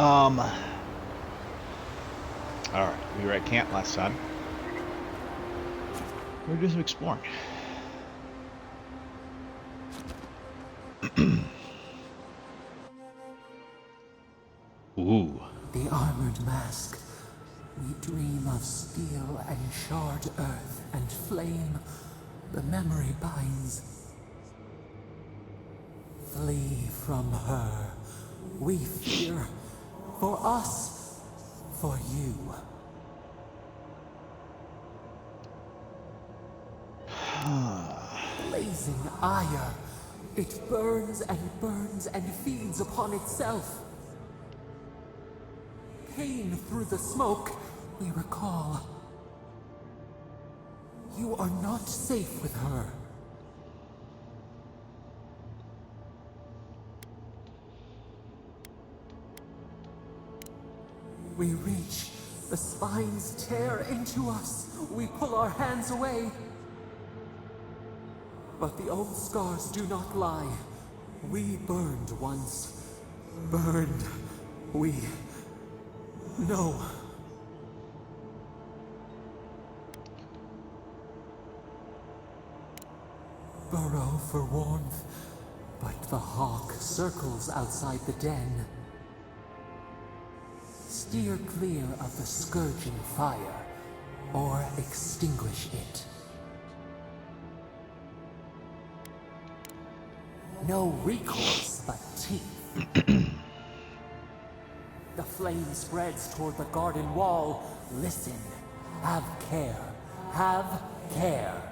Alright, we were at camp last time. We were just exploring. Ooh. The armored mask. We dream of steel and charred earth and flame. The memory binds. Flee from her. We fear. For us. For you. Blazing ire. It burns and feeds upon itself. Pain through the smoke, we recall. You are not safe with her. We reach. The spines tear into us. We pull our hands away. But the old scars do not lie. We burned once. Burned. We know. Burrow for warmth, but the hawk circles outside the den. Steer clear of the scourging fire, or extinguish it. No recourse but teeth. The flame spreads toward the garden wall. Listen. Have care. Have care.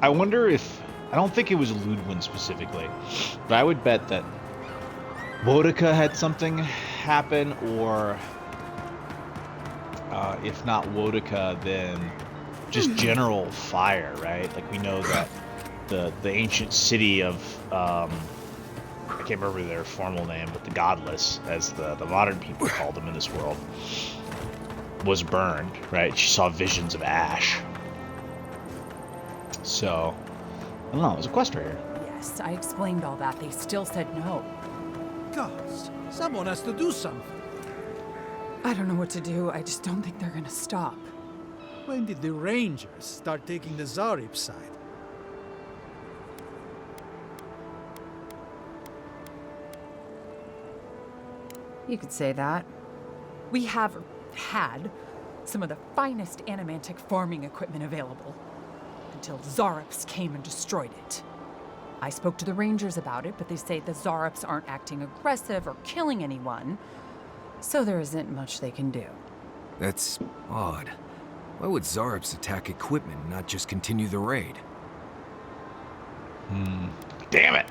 I wonder if... I don't think it was Ludwin specifically, but I would bet that Wodika had something happen, or if not Wodika, then just general fire, right? Like, we know that the ancient city of I can't remember their formal name, but the Godless, as the modern people called them in this world, was burned, right? She saw visions of ash. So, I don't know, it was a quest right here. Yes, I explained all that. They still said no. Gosh, someone has to do something. I don't know what to do. I just don't think they're gonna stop. When did the Rangers start taking the Zarib side? You could say that. We have had some of the finest animantic farming equipment available until Zarops came and destroyed it. I spoke to the Rangers about it, but they say the Zarops aren't acting aggressive or killing anyone, so there isn't much they can do. That's odd. Why would Zarops attack equipment and not just continue the raid? Damn it!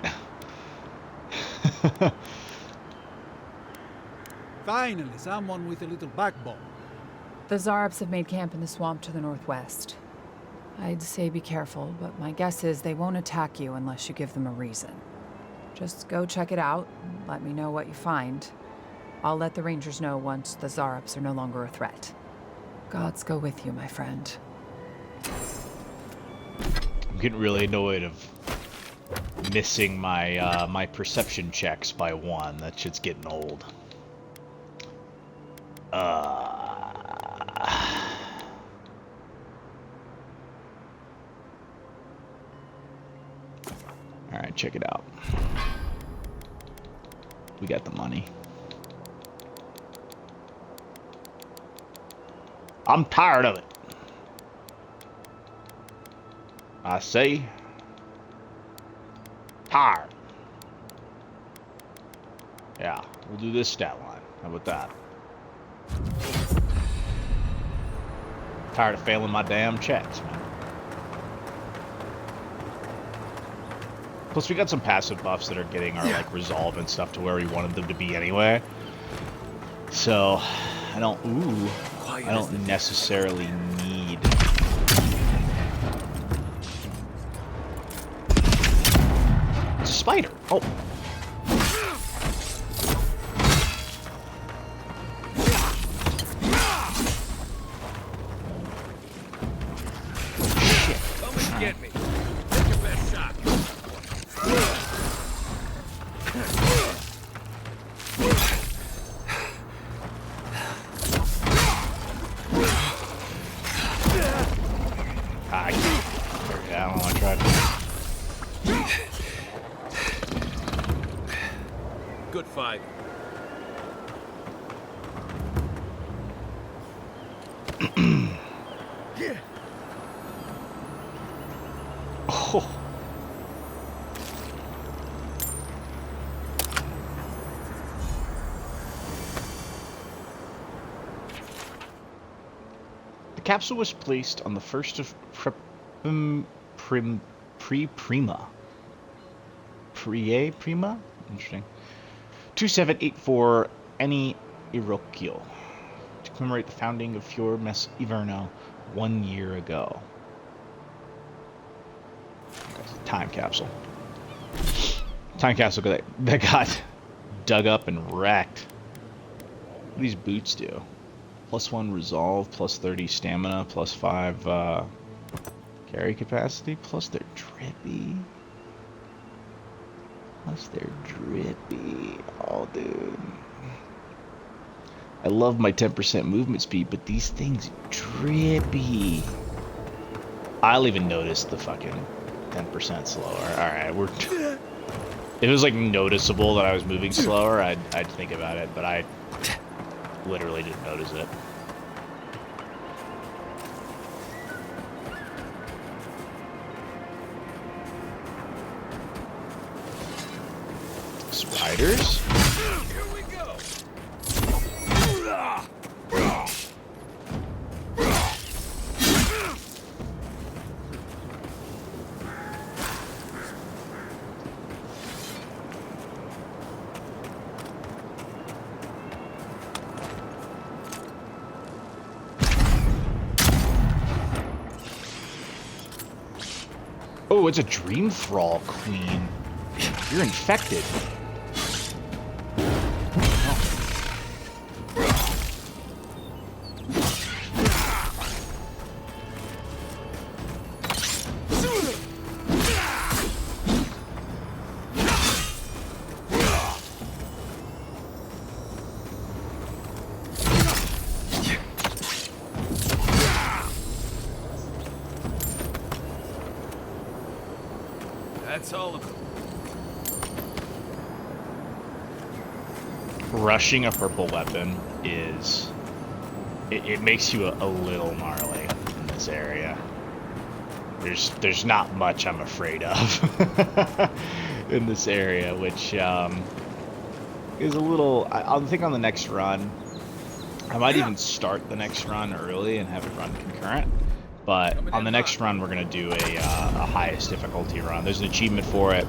Finally, someone with a little backbone. The Zarops have made camp in the swamp to the northwest. I'd say be careful, but my guess is they won't attack you unless you give them a reason. Just go check it out, and let me know what you find. I'll let the Rangers know once the Zarops are no longer a threat. Gods go with you, my friend. I'm getting really annoyed of missing my my perception checks by one. That shit's getting old. Alright, check it out. We got the money. I'm tired of it. I say, tired. Yeah, we'll do this stat line. How about that? Tired of failing my damn checks, man. Plus, we got some passive buffs that are getting our like resolve and stuff to where we wanted them to be anyway. So, I don't necessarily need. It's a spider. Oh. get me. Take your best shot. I don't want to try. Good fight. Oh. The capsule was placed on the 1st of Prima. Interesting. 2784 Eni Irokio, to commemorate the founding of Fior Mes Iverno 1 year ago. That's a time capsule. Time capsule that got dug up and wrecked. What do these boots do? +1 resolve, +30 stamina, +5 carry capacity, plus they're drippy. Oh, dude. I love my 10% movement speed, but these things drippy. I'll even notice the fucking 10% slower. Alright, if it was like noticeable that I was moving slower, I'd think about it, but I literally didn't notice it. Spiders? Here we go. Oh, it's a dream thrall queen. You're infected. That's all of them. Rushing a purple weapon is... It makes you a little gnarly in this area. There's not much I'm afraid of in this area, which is a little... I think on the next run, I might even start the next run early and have it run concurrent. But on the next run, we're going to do a highest difficulty run. There's an achievement for it.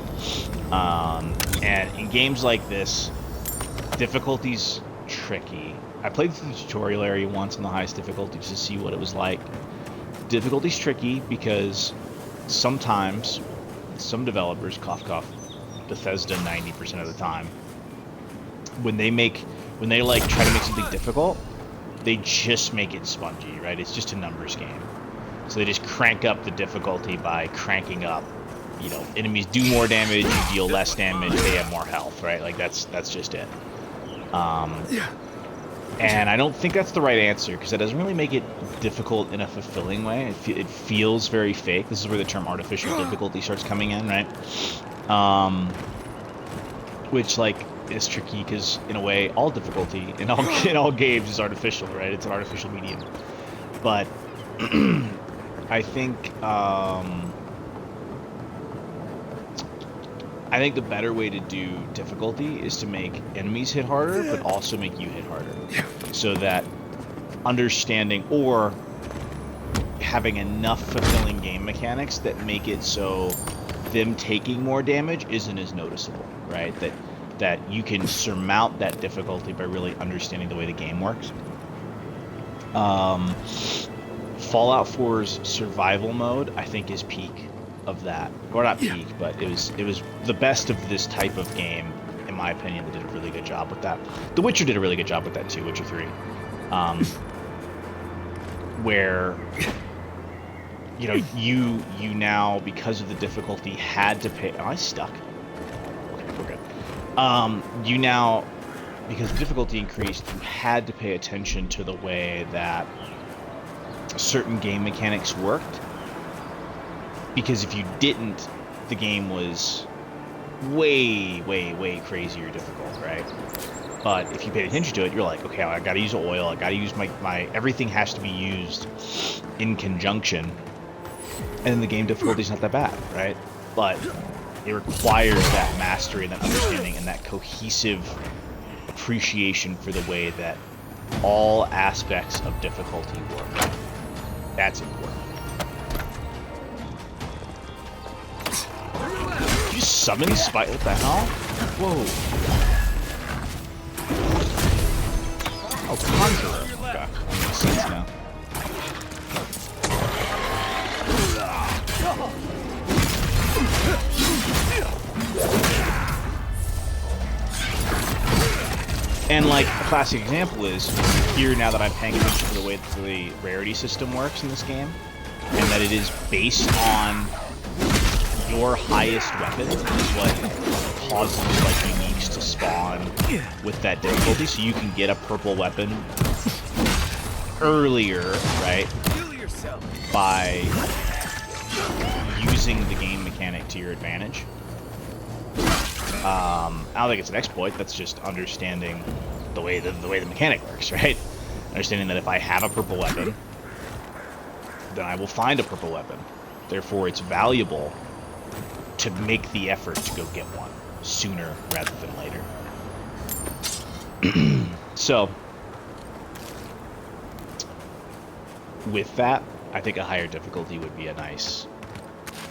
And in games like this, difficulty's tricky. I played through the tutorial area once on the highest difficulty just to see what it was like. Difficulty's tricky because sometimes some developers, cough cough, Bethesda 90% of the time, when they like try to make something difficult, they just make it spongy, right? It's just a numbers game. So they just crank up the difficulty by cranking up, you know, enemies do more damage, you deal less damage, they have more health, right? Like that's just it. And I don't think that's the right answer because that doesn't really make it difficult in a fulfilling way. It feels very fake. This is where the term artificial difficulty starts coming in, right? Which like is tricky because in a way all difficulty in all games is artificial, right? It's an artificial medium. But I think the better way to do difficulty is to make enemies hit harder, but also make you hit harder. So that understanding or having enough fulfilling game mechanics that make it so them taking more damage isn't as noticeable, right? That you can surmount that difficulty by really understanding the way the game works. Fallout 4's survival mode, I think, is peak of that. Or not peak, but it was the best of this type of game, in my opinion, that did a really good job with that. The Witcher did a really good job with that too, Witcher 3. Where you know, you now, because of the difficulty, had to pay. Am I stuck? Okay, we're good. You now, because the difficulty increased, you had to pay attention to the way that certain game mechanics worked. Because if you didn't, the game was way, way, way crazier difficult, right? But if you paid attention to it, you're like, okay, I gotta use oil, I gotta use my everything has to be used in conjunction. And then the game difficulty is not that bad, right? But it requires that mastery and that understanding and that cohesive appreciation for the way that all aspects of difficulty work. That's important. Did you summon Spite? What the hell? Whoa. Oh, Conjurer. Okay, that makes sense now. And like a classic example is here, now that I'm paying attention to the way that the rarity system works in this game, and that it is based on your highest weapon is what causes like uniques to spawn with that difficulty, so you can get a purple weapon earlier, right? By using the game mechanic to your advantage. I don't think it's an exploit. That's just understanding the way the mechanic works, right? Understanding that if I have a purple weapon, then I will find a purple weapon. Therefore, it's valuable to make the effort to go get one sooner rather than later. So, with that, I think a higher difficulty would be a nice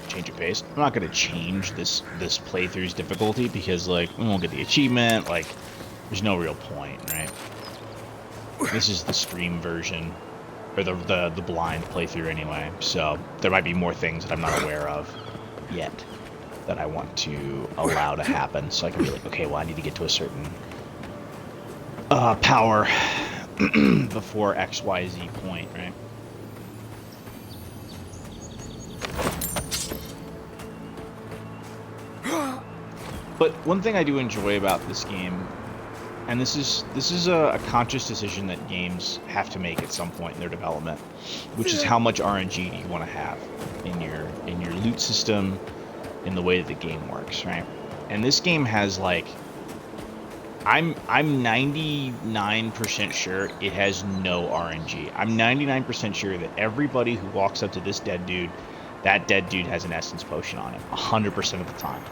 change of pace. I'm not going to change this playthrough's difficulty because, like, we won't get the achievement. Like, there's no real point, right? This is the stream version, or the blind playthrough anyway. So there might be more things that I'm not aware of yet that I want to allow to happen. So I can be like, okay, well, I need to get to a certain power before XYZ point, right? But one thing I do enjoy about this game, and this is a conscious decision that games have to make at some point in their development, which is how much RNG do you want to have in your loot system, in the way that the game works, right? And this game has, like, I'm 99% sure it has no RNG. I'm 99% sure that everybody who walks up to this dead dude, that dead dude has an essence potion on him 100% of the time.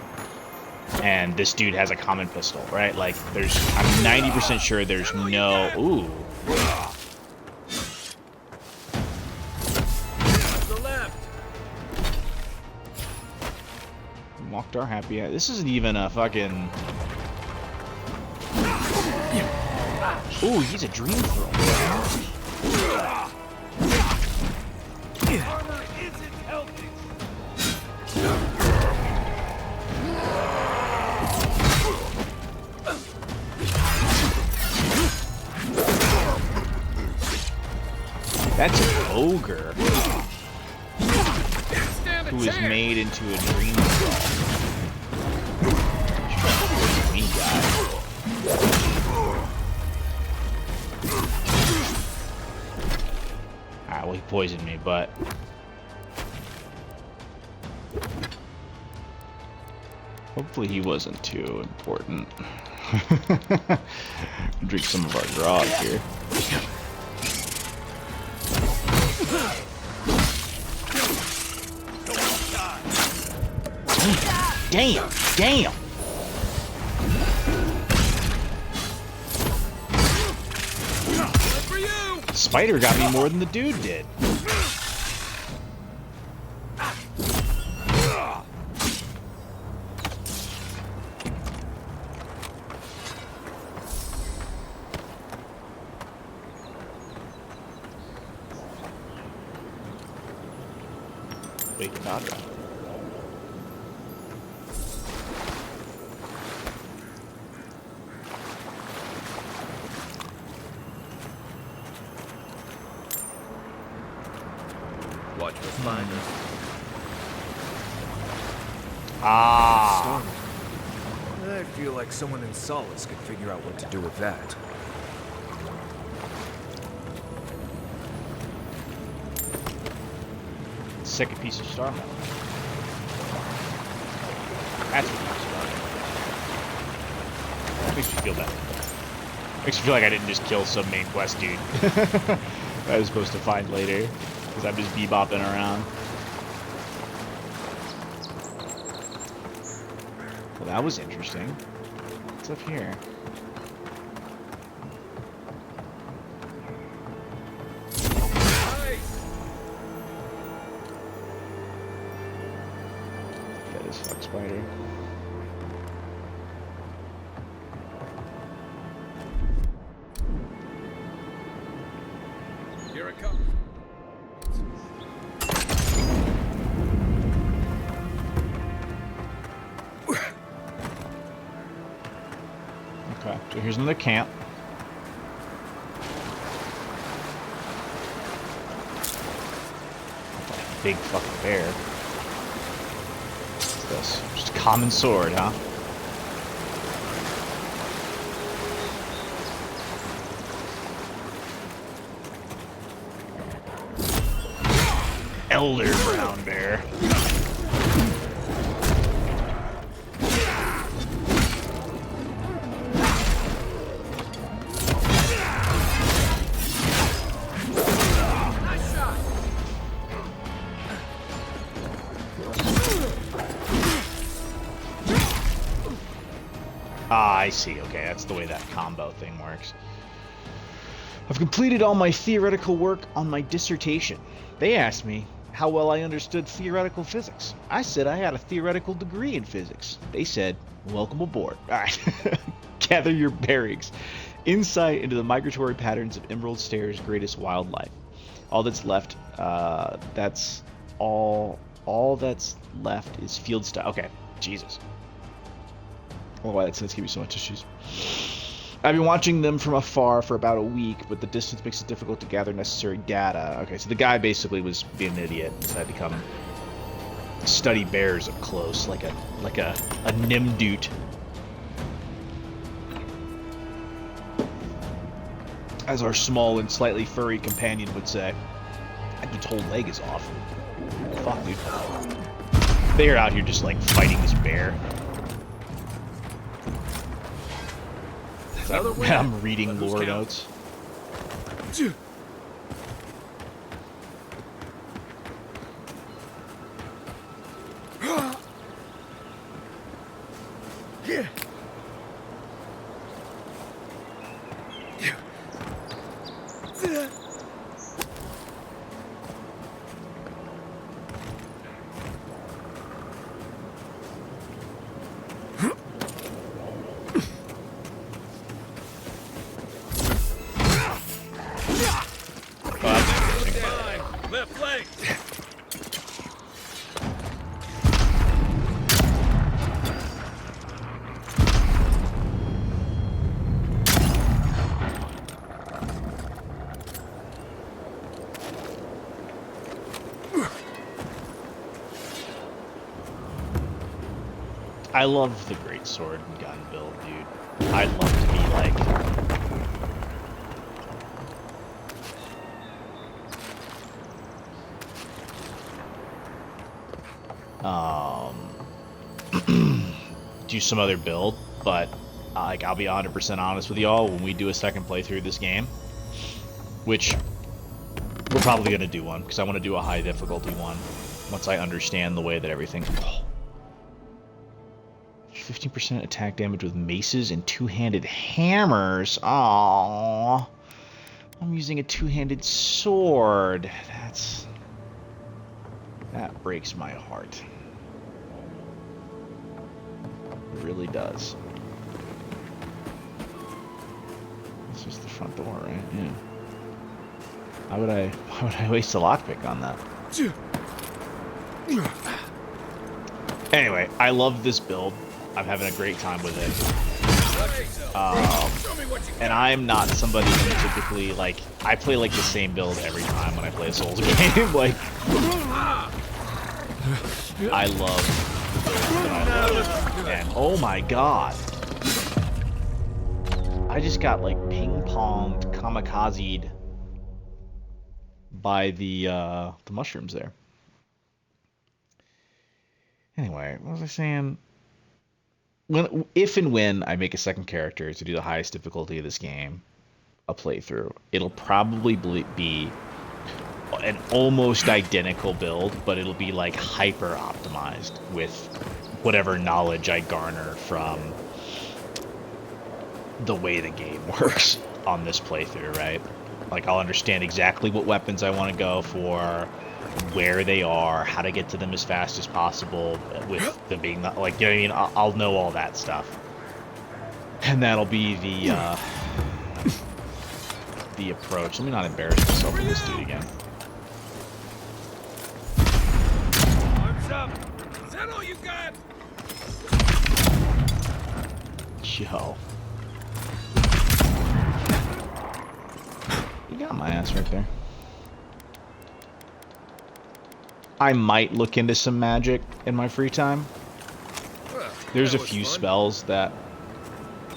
And this dude has a common pistol, right? Like, I'm 90% sure there's no... Ooh. Mokhtar happy. This isn't even a fucking... Ooh, he's a dream thrower. Armor isn't helping. That's an ogre who is made into a dream thrower. Me, guy. Alright, well, he poisoned me, but... hopefully he wasn't too important. Drink some of our grog here. Damn! Damn! Spider got me more than the dude did. Wait, Nadra. Watch us find us. Ah. I feel like someone in Solace could figure out what to do with that. Second piece of star metal. That's what makes me feel better. Makes me feel like I didn't just kill some main quest dude I was supposed to find later, because I'm just bebopping around. Well, that was interesting. What's up here? Got this fuck spider. Here it comes. Okay, so here's another camp. Big fucking bear. What's this? Just a common sword, huh? Elder brown bear. Ah, I see. Okay, that's the way that combo thing works. I've completed all my theoretical work on my dissertation. They asked me how well I understood theoretical physics. I said I had a theoretical degree in physics. They said, welcome aboard. All right. Gather your bearings. Insight into the migratory patterns of Emerald Stare's greatest wildlife. All that's left, that's all that's left is field style. Okay, Jesus. Oh, why that's giving me so much issues. I've been watching them from afar for about a week, but the distance makes it difficult to gather necessary data. Okay, so the guy basically was being an idiot and decided to come study bears up close, like a nimdude. As our small and slightly furry companion would say. And its whole leg is off. Fuck, dude. They are out here just like fighting this bear. I'm reading lore notes. Left leg. I love the great sword and gun build, dude. I'd love to be like do some other build, but like I'll be 100% honest with y'all, when we do a second playthrough of this game, which we're probably gonna do one because I want to do a high difficulty one once I understand the way that everything. 15% attack damage with maces and two-handed hammers. Aww. I'm using a two-handed sword. That breaks my heart. It really does. This is the front door, right? Yeah. Why would I waste a lockpick on that? Anyway, I love this build. I'm having a great time with it. And I'm not somebody who typically, like, I play, like, the same build every time when I play a Souls game. Like, I love the build that I love. And, oh my god. I just got, like, ping-ponged, kamikazed by the mushrooms there. Anyway, what was I saying? If and when I make a second character to do the highest difficulty of this game, a playthrough, it'll probably be an almost identical build, but it'll be like hyper optimized with whatever knowledge I garner from the way the game works on this playthrough, right? Like, I'll understand exactly what weapons I want to go for, where they are, how to get to them as fast as possible, with them being not, like, you know what I mean? I'll know all that stuff, and that'll be the approach. Let me not embarrass myself with this dude again. Arms up. Is that all you got? Yo, you got my ass right there. I might look into some magic in my free time. There's a few spells that,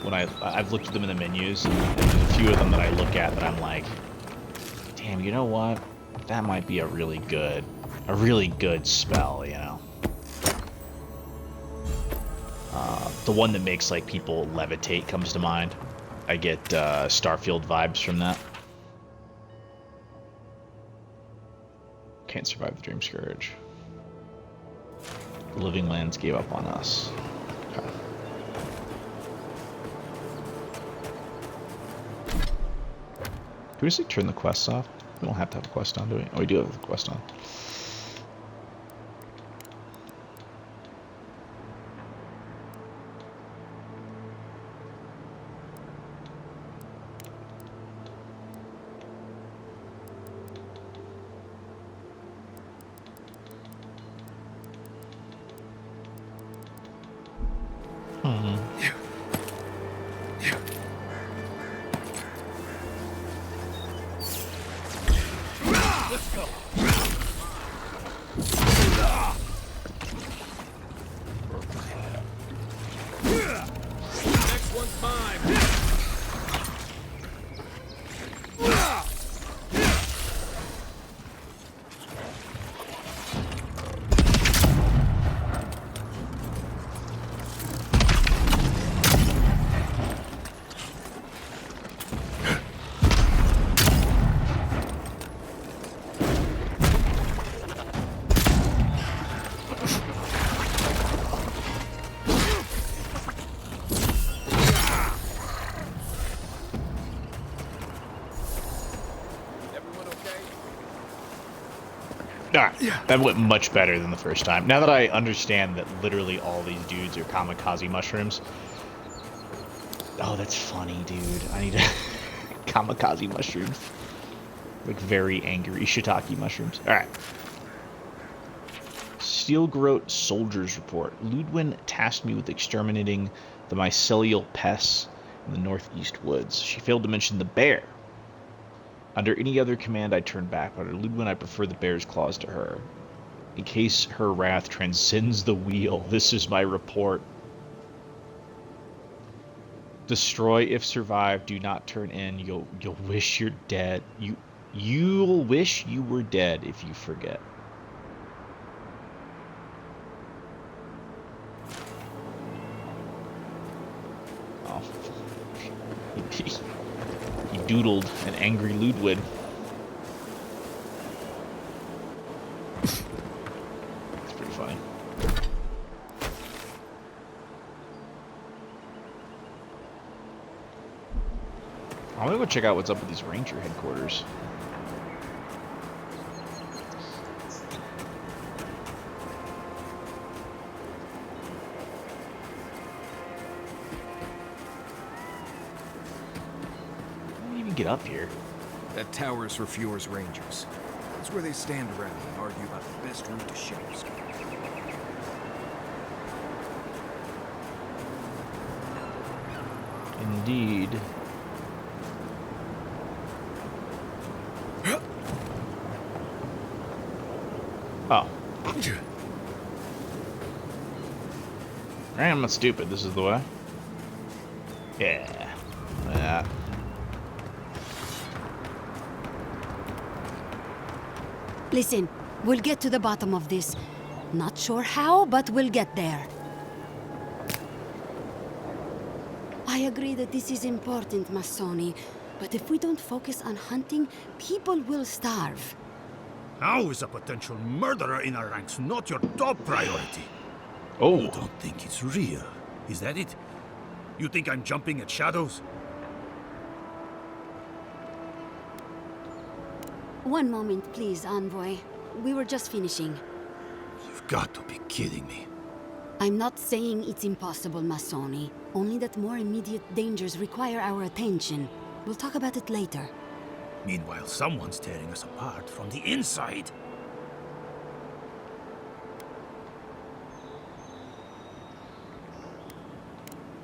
when I've looked at them in the menus, and there's a few of them that I look at that I'm like, damn, you know what? That might be a really good spell, you know? The one that makes, like, people levitate comes to mind. I get Starfield vibes from that. Can't survive the Dream Scourge. The Living Lands gave up on us. Okay. Do we just, like, turn the quests off? We don't have to have a quest on, do we? Oh, we do have the quest on. That went much better than the first time. Now that I understand that literally all these dudes are kamikaze mushrooms. Oh, that's funny, dude. I need to... kamikaze mushrooms. Like, very angry shiitake mushrooms. Alright. Steelgroat Soldiers Report. Ludwin tasked me with exterminating the mycelial pests in the northeast woods. She failed to mention the bear. Under any other command, I turned back, but under Ludwin, I prefer the bear's claws to her. In case her wrath transcends the wheel, this is my report. Destroy if survive, do not turn in. You'll wish you're dead. You'll wish you were dead if you forget. Oh. He doodled an angry Ludwig. It's pretty funny. I'm gonna go check out what's up with these ranger headquarters. Get up here. That tower's for Fjord's Rangers. That's where they stand around and argue about the best route to Shadow's. Indeed. Oh. I'm not stupid. This is the way. Yeah. Look at that. Listen, we'll get to the bottom of this. Not sure how, but we'll get there. I agree that this is important, Masoni. But if we don't focus on hunting, people will starve. How is a potential murderer in our ranks not your top priority? Oh. You don't think it's real, is that it? You think I'm jumping at shadows? One moment, please, Envoy. We were just finishing. You've got to be kidding me. I'm not saying it's impossible, Masoni. Only that more immediate dangers require our attention. We'll talk about it later. Meanwhile, someone's tearing us apart from the inside.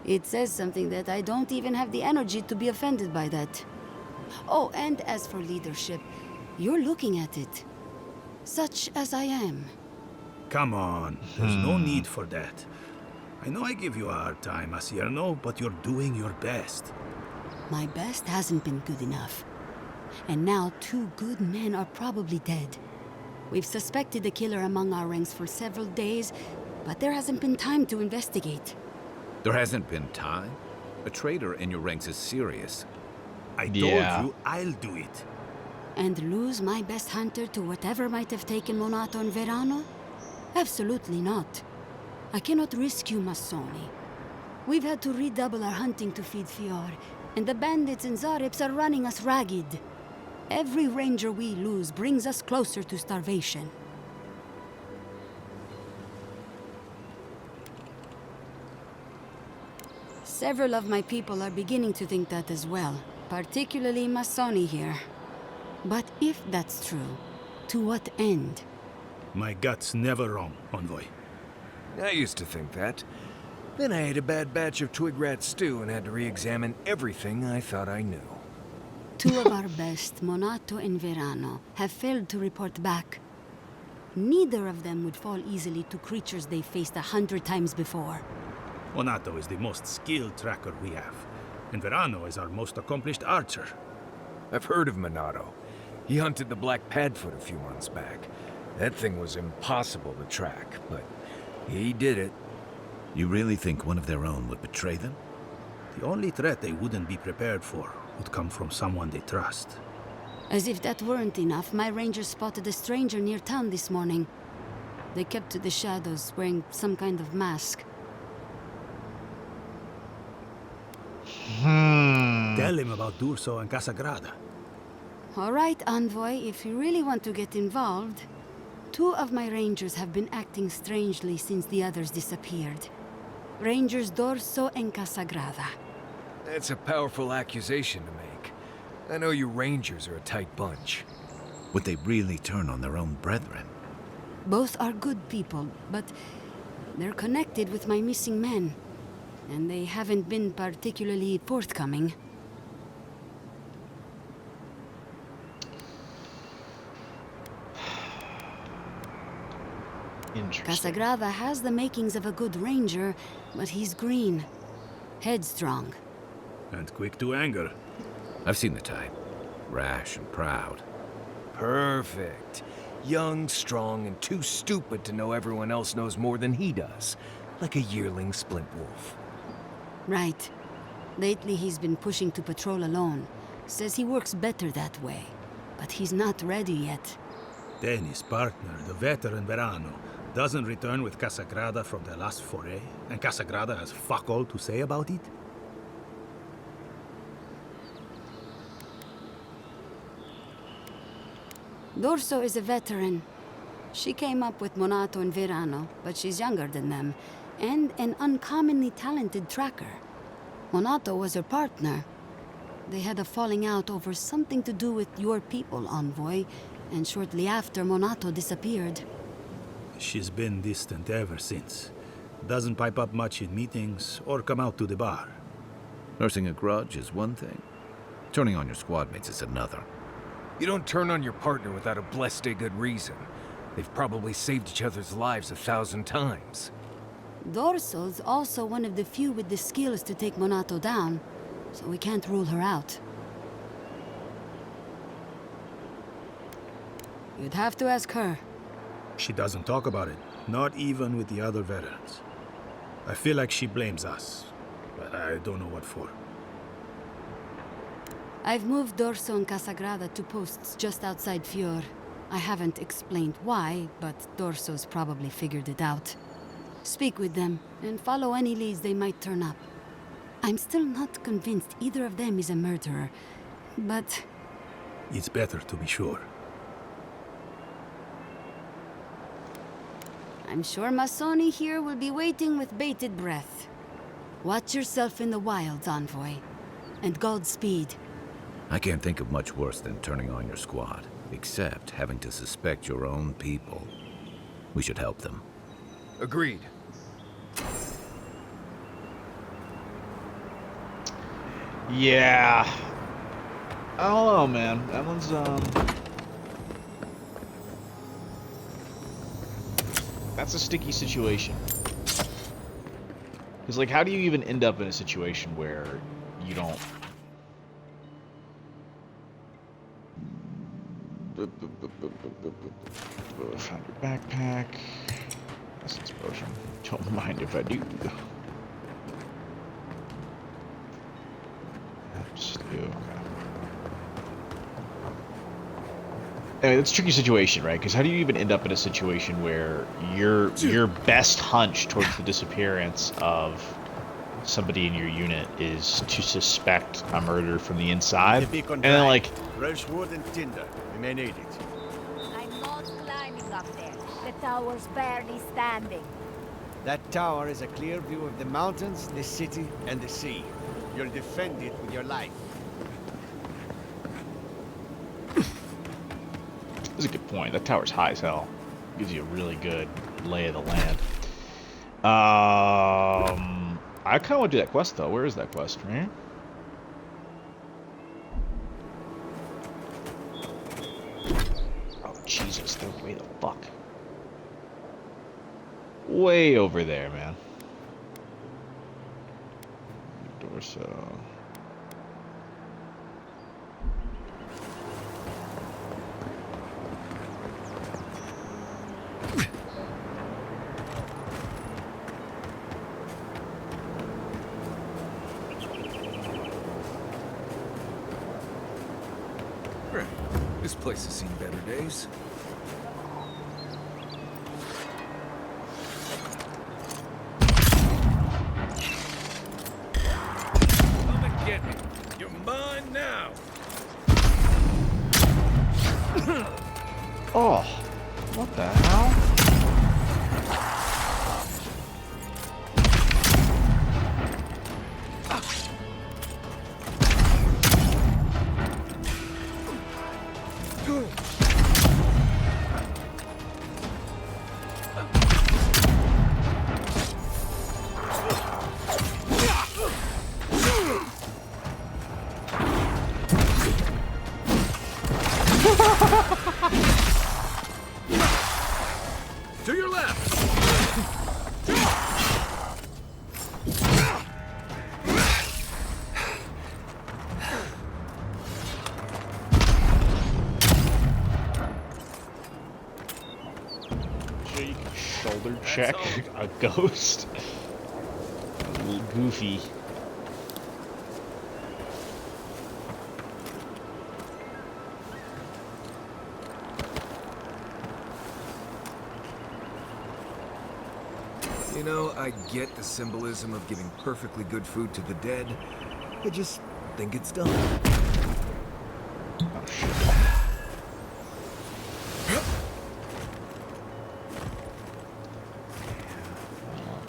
It says something that I don't even have the energy to be offended by that. Oh, and as for leadership, you're looking at it. Such as I am. Come on, there's no need for that. I know I give you a hard time, Asierno, but you're doing your best. My best hasn't been good enough. And now 2 good men are probably dead. We've suspected the killer among our ranks for several days, but there hasn't been time to investigate. There hasn't been time? A traitor in your ranks is serious. I told Yeah. you I'll do it. And lose my best hunter to whatever might have taken Monato and Verano? Absolutely not. I cannot risk you, Masoni. We've had to redouble our hunting to feed Fior, and the bandits and Zarips are running us ragged. Every ranger we lose brings us closer to starvation. Several of my people are beginning to think that as well, particularly Masoni here. But if that's true, to what end? My gut's never wrong, Envoy. I used to think that. Then I ate a bad batch of twig rat stew and had to re-examine everything I thought I knew. 2 of our best, Monato and Verano, have failed to report back. Neither of them would fall easily to creatures they faced 100 times before. Monato is the most skilled tracker we have, and Verano is our most accomplished archer. I've heard of Monato. He hunted the Black Padfoot a few months back. That thing was impossible to track, but he did it. You really think one of their own would betray them? The only threat they wouldn't be prepared for would come from someone they trust. As if that weren't enough, my rangers spotted a stranger near town this morning. They kept to the shadows, wearing some kind of mask. Tell him about Durso and Casagrada. All right, Envoy, if you really want to get involved, 2 of my rangers have been acting strangely since the others disappeared. Rangers Dorso and Casagrada. That's a powerful accusation to make. I know you rangers are a tight bunch. Would they really turn on their own brethren? Both are good people, but they're connected with my missing men. And they haven't been particularly forthcoming. Interesting. Casagrada has the makings of a good ranger, but he's green. Headstrong. And quick to anger. I've seen the type. Rash and proud. Perfect. Young, strong, and too stupid to know everyone else knows more than he does. Like a yearling splint wolf. Right. Lately he's been pushing to patrol alone. Says he works better that way. But he's not ready yet. Then his partner, the veteran Verano, doesn't return with Casagrada from their last foray, and Casagrada has fuck all to say about it? Dorso is a veteran. She came up with Monato and Verano, but she's younger than them, and an uncommonly talented tracker. Monato was her partner. They had a falling out over something to do with your people, Envoy, and shortly after, Monato disappeared. She's been distant ever since. Doesn't pipe up much in meetings or come out to the bar. Nursing a grudge is one thing. Turning on your squad mates is another. You don't turn on your partner without a blessed good reason. They've probably saved each other's lives 1,000 times. Dorso's also one of the few with the skills to take Monato down, so we can't rule her out. You'd have to ask her. She doesn't talk about it, not even with the other veterans. I feel like she blames us, but I don't know what for. I've moved Dorso and Casagrada to posts just outside Fior. I haven't explained why, but Dorso's probably figured it out. Speak with them, and follow any leads they might turn up. I'm still not convinced either of them is a murderer, but... It's better to be sure. I'm sure Masoni here will be waiting with bated breath. Watch yourself in the wilds, Envoy. And Godspeed. I can't think of much worse than turning on your squad, except having to suspect your own people. We should help them. Agreed. Yeah. I don't know, man. That one's, That's a sticky situation. Because, like, how do you even end up in a situation where you don't... Found your backpack. Essence potion. Don't mind if I do. Just do. Okay. Anyway, that's a tricky situation, right? Because how do you even end up in a situation where your best hunch towards the disappearance of somebody in your unit is to suspect a murder from the inside, and then like Rosewood and tinder. We may need it. I'm not climbing up there. The tower's barely standing. That tower is a clear view of the mountains, the city, and the sea. You'll defend it with your life. That's a good point. That tower's high as hell. Gives you a really good lay of the land. I kind of want to do that quest though. Where is that quest? Right here? Oh Jesus! They're way the fuck. Way over there, man. Dorso. This place has seen better days. Come and get me. You're mine now. Oh, what the hell? To your left. Sure you can shoulder check a ghost. A little goofy. You know, I get the symbolism of giving perfectly good food to the dead. I just think it's dumb. Oh shit.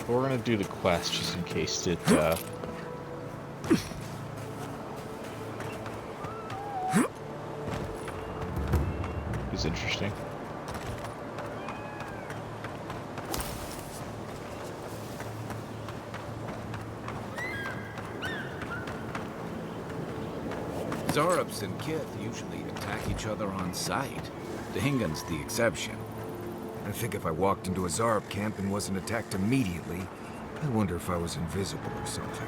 We're gonna do the quest just in case it is interesting. Zarups and Kith usually attack each other on sight. Dahingan's the exception. I think if I walked into a Zarup camp and wasn't attacked immediately, I wonder if I was invisible or something.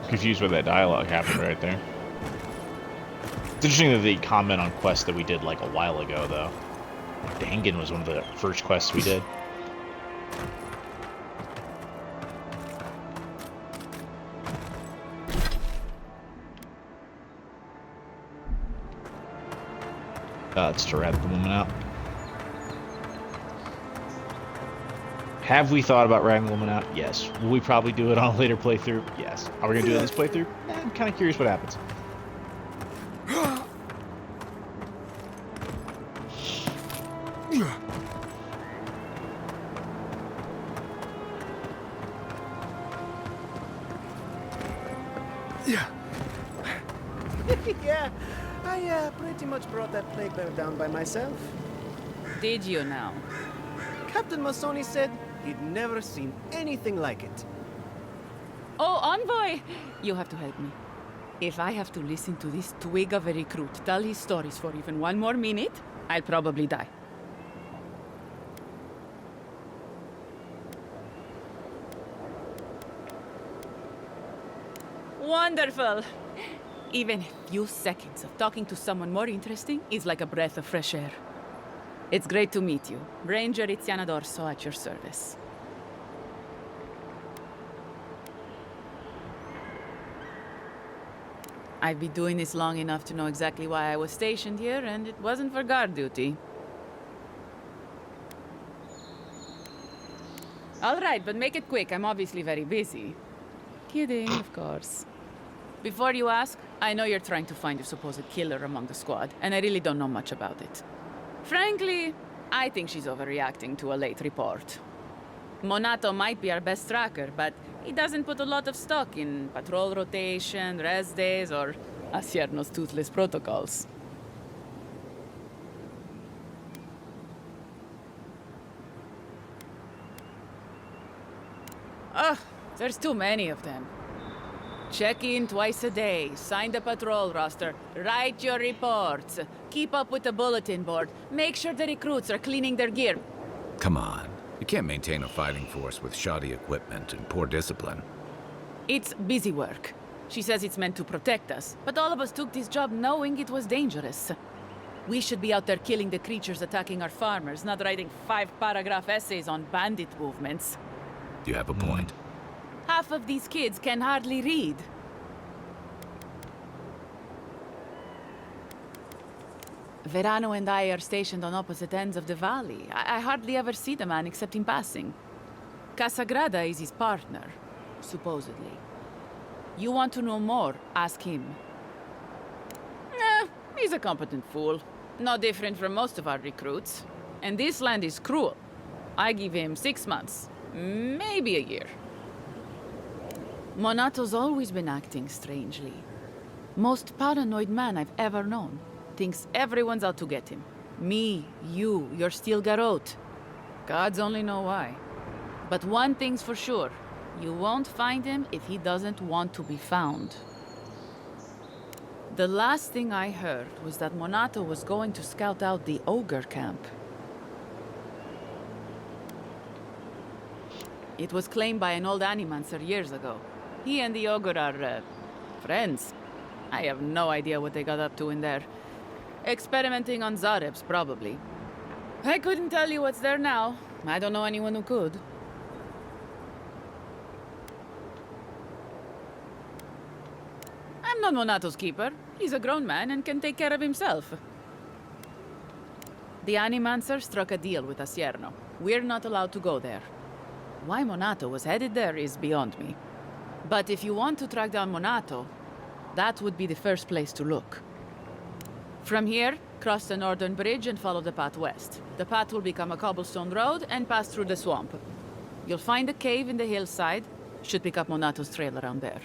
Confused where that dialogue happened right there. It's interesting that they comment on quests that we did like a while ago, though. Dangan was one of the first quests we did. It's to rat the woman out. Have we thought about ratting the woman out? Yes. Will we probably do it on a later playthrough? Yes. Are we going to do it in this playthrough? I'm kind of curious what happens. Yeah, I pretty much brought that plague bear down by myself. Did you now? Captain Masoni said he'd never seen anything like it. Oh, Envoy! You have to help me. If I have to listen to this twig of a recruit tell his stories for even one more minute, I'll probably die. Wonderful! Even a few seconds of talking to someone more interesting is like a breath of fresh air. It's great to meet you. Ranger Iziana Dorso at your service. I've been doing this long enough to know exactly why I was stationed here, and it wasn't for guard duty. All right, but make it quick. I'm obviously very busy. Kidding, of course. Before you ask, I know you're trying to find your supposed killer among the squad, and I really don't know much about it. Frankly, I think she's overreacting to a late report. Monato might be our best tracker, but he doesn't put a lot of stock in patrol rotation, rest days, or Asierno's toothless protocols. Ugh, there's too many of them. Check in twice a day, sign the patrol roster, write your reports, keep up with the bulletin board, make sure the recruits are cleaning their gear. Come on. You can't maintain a fighting force with shoddy equipment and poor discipline. It's busy work. She says it's meant to protect us, but all of us took this job knowing it was dangerous. We should be out there killing the creatures attacking our farmers, not writing 5-paragraph essays on bandit movements. You have a point. Half of these kids can hardly read. Verano and I are stationed on opposite ends of the valley. I hardly ever see the man except in passing. Casagrada is his partner, supposedly. You want to know more, ask him. He's a competent fool. No different from most of our recruits. And this land is cruel. I give him 6 months, maybe a year. Monato's always been acting strangely. Most paranoid man I've ever known. Thinks everyone's out to get him. Me, you, your steel garrote. Gods only know why. But one thing's for sure. You won't find him if he doesn't want to be found. The last thing I heard was that Monato was going to scout out the ogre camp. It was claimed by an old animancer years ago. He and the ogre are, friends. I have no idea what they got up to in there. Experimenting on Zarebs, probably. I couldn't tell you what's there now. I don't know anyone who could. I'm not Monato's keeper. He's a grown man and can take care of himself. The Animancer struck a deal with Asierno. We're not allowed to go there. Why Monato was headed there is beyond me. But if you want to track down Monato, that would be the first place to look. From here, cross the northern bridge and follow the path west. The path will become a cobblestone road and pass through the swamp. You'll find a cave in the hillside. Should pick up Monato's trail around there.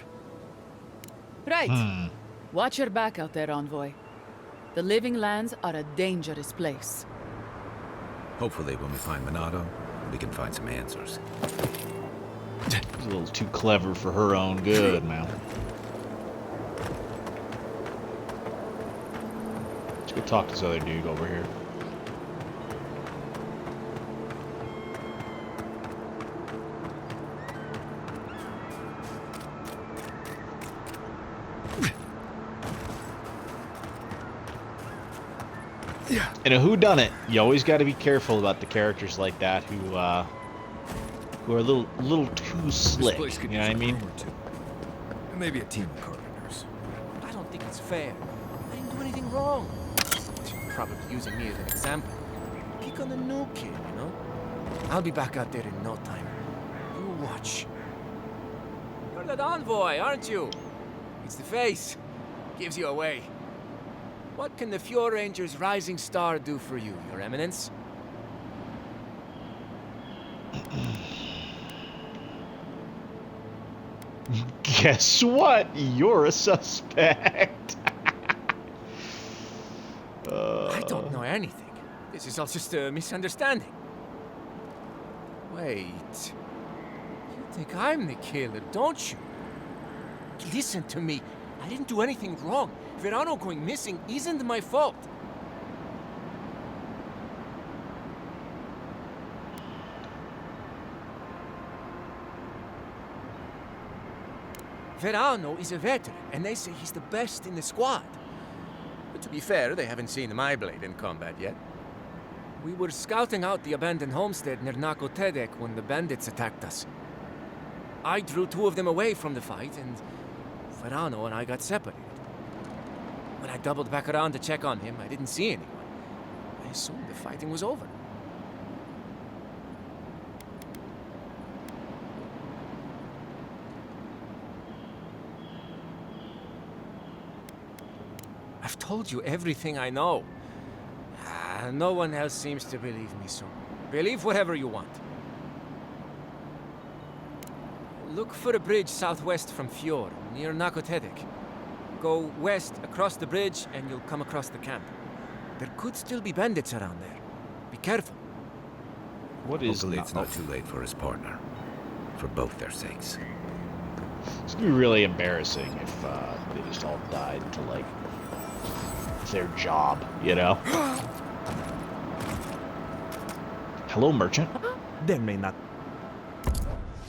Right. Watch your back out there, Envoy. The Living Lands are a dangerous place. Hopefully, when we find Minato, we can find some answers. She's a little too clever for her own good, man. Let's go talk to this other dude over here. In a whodunit, you always got to be careful about the characters like that who are a little too slick. You know what I mean? Maybe a team of carpenters. I don't think it's fair. I didn't do anything wrong. You're probably using me as an example. Pick on the new kid, you know? I'll be back out there in no time. You watch. You're that envoy, aren't you? It's the face. Gives you away. What can the Fjord Ranger's rising star do for you, Your Eminence? Guess what? You're a suspect. I don't know anything. This is all just a misunderstanding. Wait. You think I'm the killer, don't you? Listen to me. I didn't do anything wrong. Verano going missing isn't my fault. Verano is a veteran, and they say he's the best in the squad. But to be fair, they haven't seen my blade in combat yet. We were scouting out the abandoned homestead near Nakotedek when the bandits attacked us. I drew 2 of them away from the fight, and Verano and I got separated. When I doubled back around to check on him, I didn't see anyone. I assumed the fighting was over. I've told you everything I know. No one else seems to believe me, so believe whatever you want. Look for a bridge southwest from Fjord, near Nakotedek. Go west across the bridge and you'll come across the camp. There could still be bandits around there. Be careful. What is Hopefully it's not too late for his partner. For both their sakes. It's gonna be really embarrassing if they just all died to, like, their job, you know? Hello, merchant. There may not.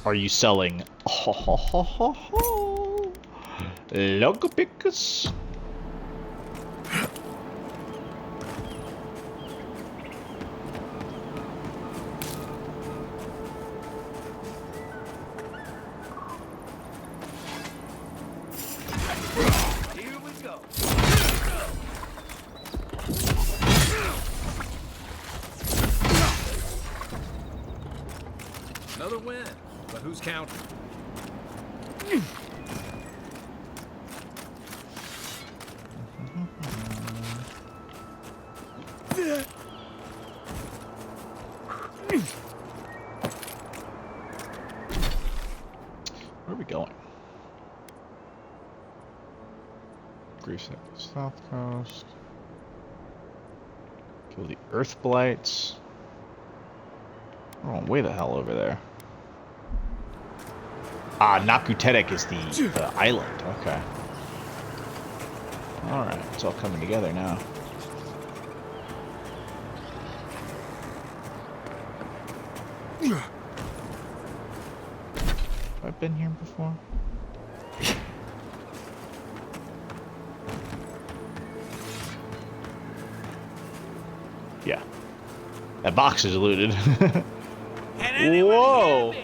Are you selling logo pickers? Here we go. Another win. But who's counting? Where are we going? Greece, South Coast. Kill the Earth Blights. Oh, way the hell over there. Ah, Nakutedek is the island. Okay. Alright, it's all coming together now. Have I been here before? Yeah. That box is looted. Whoa! Is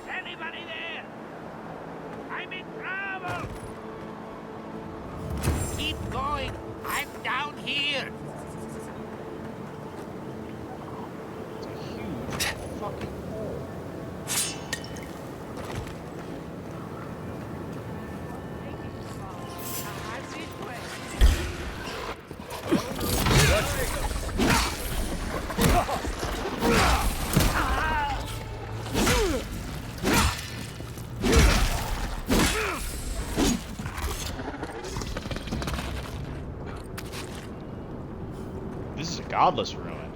anybody there? I'm in trouble! Keep going. I'm down here. It's a huge fucking hole. This is a godless ruin.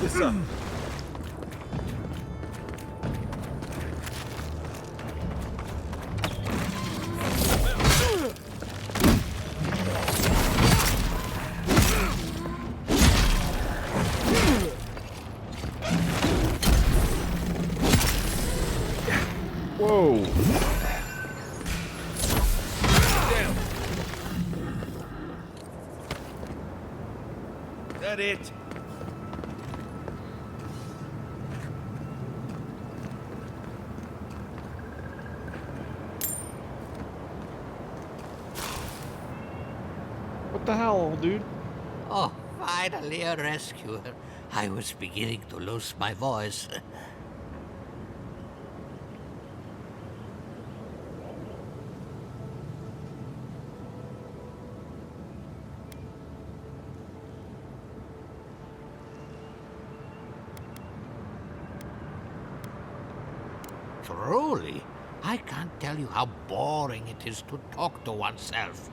this up. Whoa. That it? What the hell, dude? Oh, finally a rescuer. I was beginning to lose my voice. Truly, I can't tell you how boring it is to talk to oneself.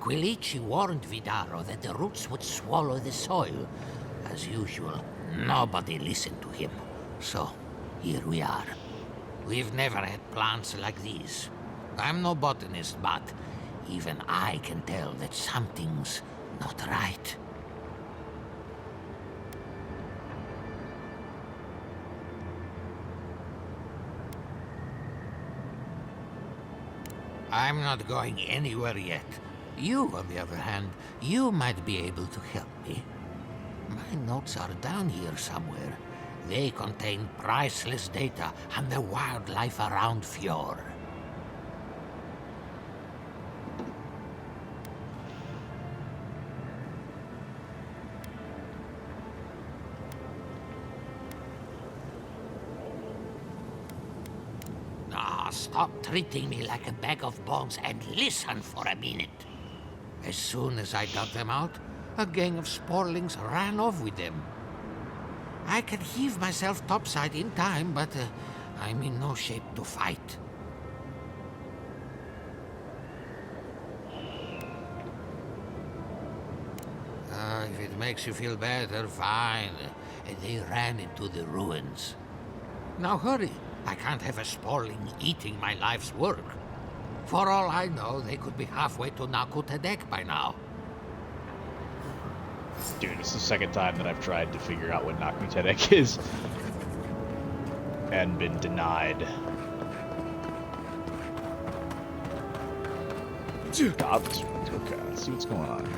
Quilici warned Vidaro that the roots would swallow the soil. As usual, nobody listened to him. So, here we are. We've never had plants like these. I'm no botanist, but even I can tell that something's not right. I'm not going anywhere yet. You, on the other hand, you might be able to help me. My notes are down here somewhere. They contain priceless data on the wildlife around Fjord. Stop treating me like a bag of bones and listen for a minute. As soon as I dug them out, a gang of sporlings ran off with them. I can heave myself topside in time, but I'm in no shape to fight. If it makes you feel better, fine. They ran into the ruins. Now hurry. I can't have a sporling eating my life's work. For all I know, they could be halfway to Nakutadek by now. Dude, it's the second time that I've tried to figure out what Nakutadek is and been denied. God, okay, let's see what's going on here.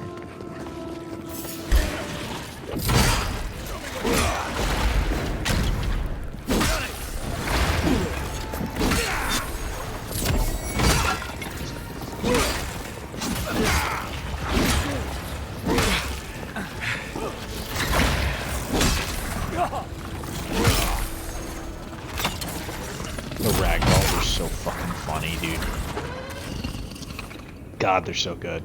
God, they're so good.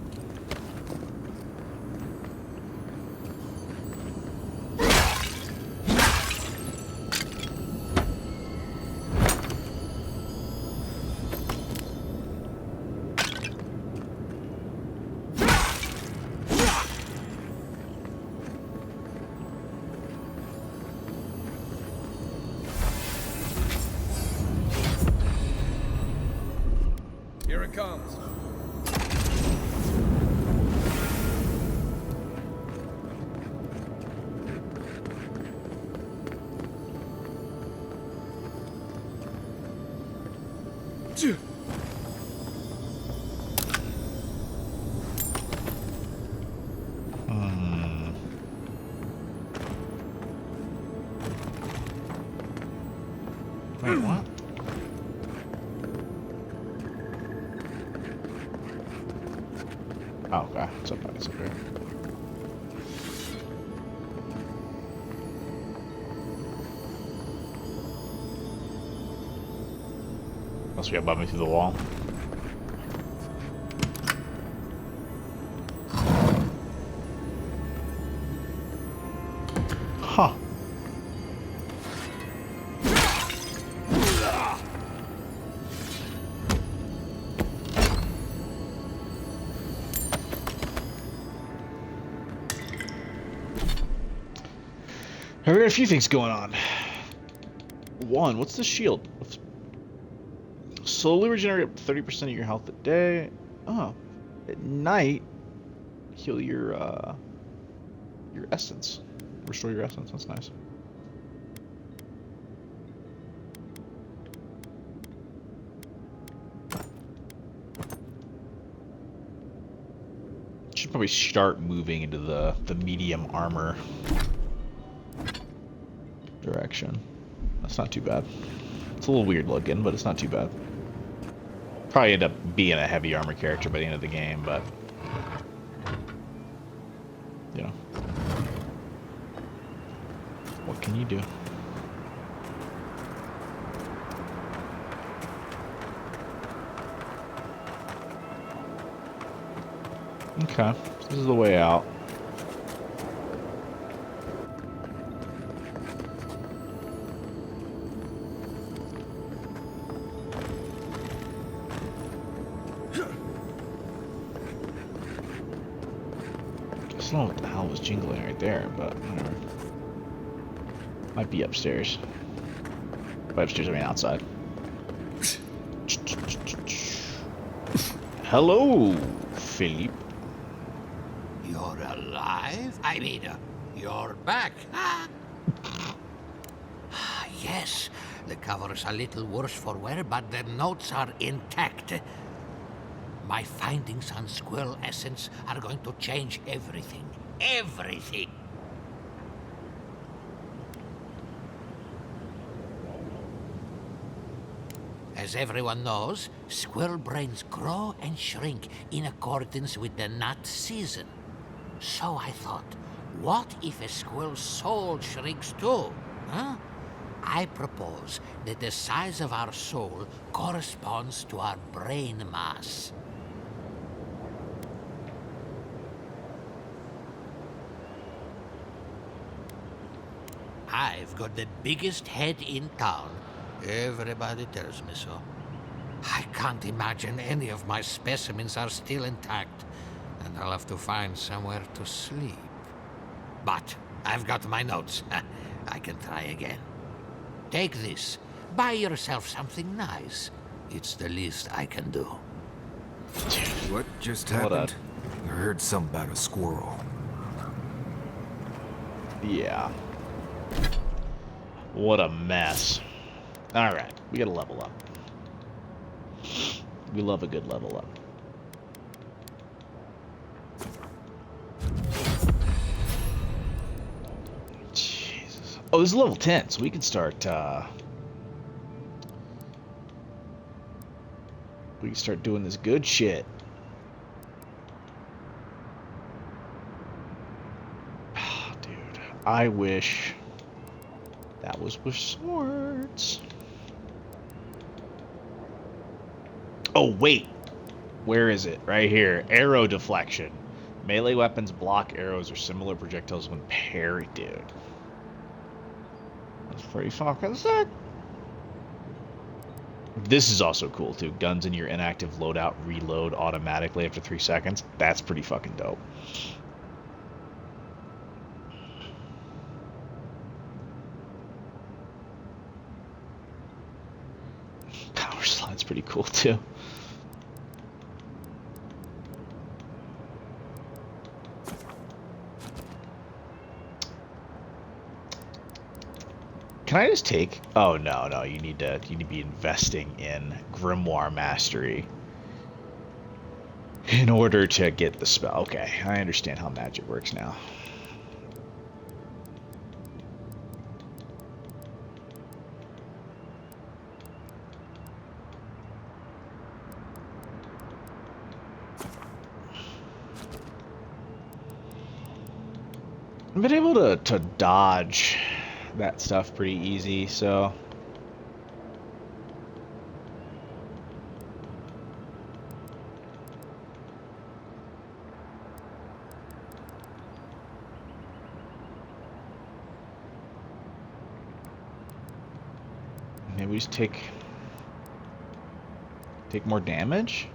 Here it comes. Wait, what? Oh, okay. It's up here. Must be above me through the wall. Huh. We got a few things going on. One, what's the shield? Slowly regenerate up to 30% of your health a day. Oh, at night, heal your essence. Restore your essence. That's nice. Should probably start moving into the medium armor direction. That's not too bad. It's a little weird looking, but it's not too bad. Probably end up being a heavy armor character by the end of the game, but you know, what can you do? Okay, so this is the way out. I don't know what the hell was jingling right there, but whatever. Might be upstairs. By upstairs, I mean outside. Hello, Philippe. You're alive? I mean, you're back. Yes, the cover's a little worse for wear, but the notes are intact. My findings on squirrel essence are going to change everything. Everything! As everyone knows, squirrel brains grow and shrink in accordance with the nut season. So I thought, what if a squirrel's soul shrinks too? Huh? I propose that the size of our soul corresponds to our brain mass. I've got the biggest head in town. Everybody tells me so. I can't imagine any of my specimens are still intact, and I'll have to find somewhere to sleep. But I've got my notes. I can try again. Take this. Buy yourself something nice. It's the least I can do. What just happened? I heard something about a squirrel. Yeah. What a mess. Alright, we gotta level up. We love a good level up. Jesus. Oh, this is level 10, so we can start, we can start doing this good shit. Oh, dude, I wish that was with swords. Oh, wait. Where is it? Right here. Arrow deflection. Melee weapons block arrows or similar projectiles when parried, dude. That's pretty fucking sick. This is also cool, too. Guns in your inactive loadout reload automatically after 3 seconds. That's pretty fucking dope. Power slide's pretty cool, too. Can I just take? Oh no, you need to be investing in Grimoire Mastery in order to get the spell. Okay, I understand how magic works now. I've been able to dodge that stuff pretty easy, so maybe we just take more damage.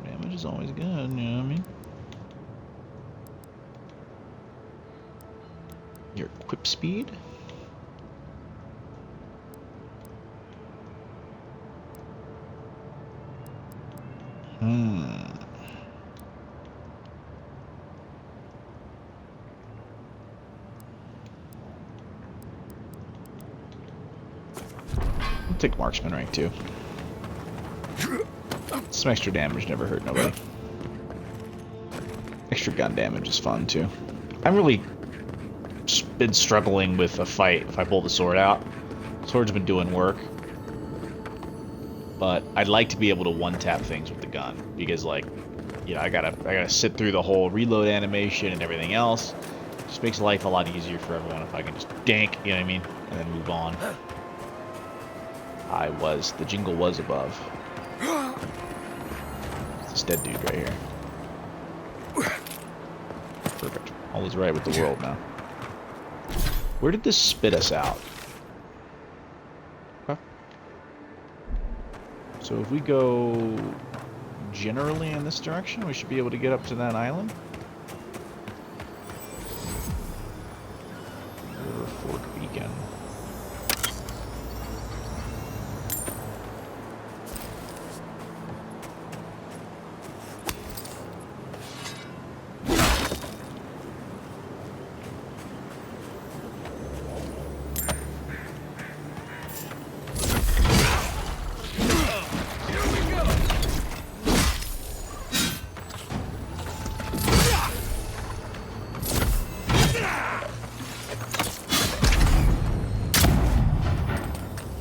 Damage is always good, you know what I mean? Your equip speed? I'll take marksman rank too. Some extra damage never hurt nobody. Extra gun damage is fun too. I've really been struggling with a fight if I pull the sword out. Sword's been doing work. But I'd like to be able to one-tap things with the gun. Because, like, you know, I gotta sit through the whole reload animation and everything else. Just makes life a lot easier for everyone if I can just dank, you know what I mean? And then move on. The jingle was above. It's this dead dude right here. Perfect. All is right with the world now. Where did this spit us out? Huh? So if we go generally in this direction, we should be able to get up to that island. River Fork Beacon.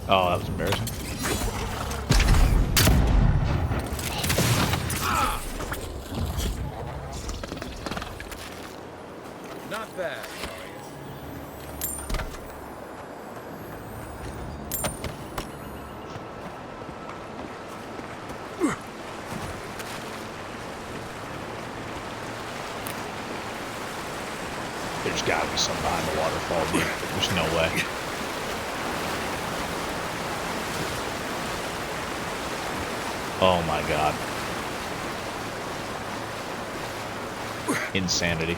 Oh, that was embarrassing. Not bad. There's gotta be some behind the waterfall, dude. There's no way. Oh my god. Insanity.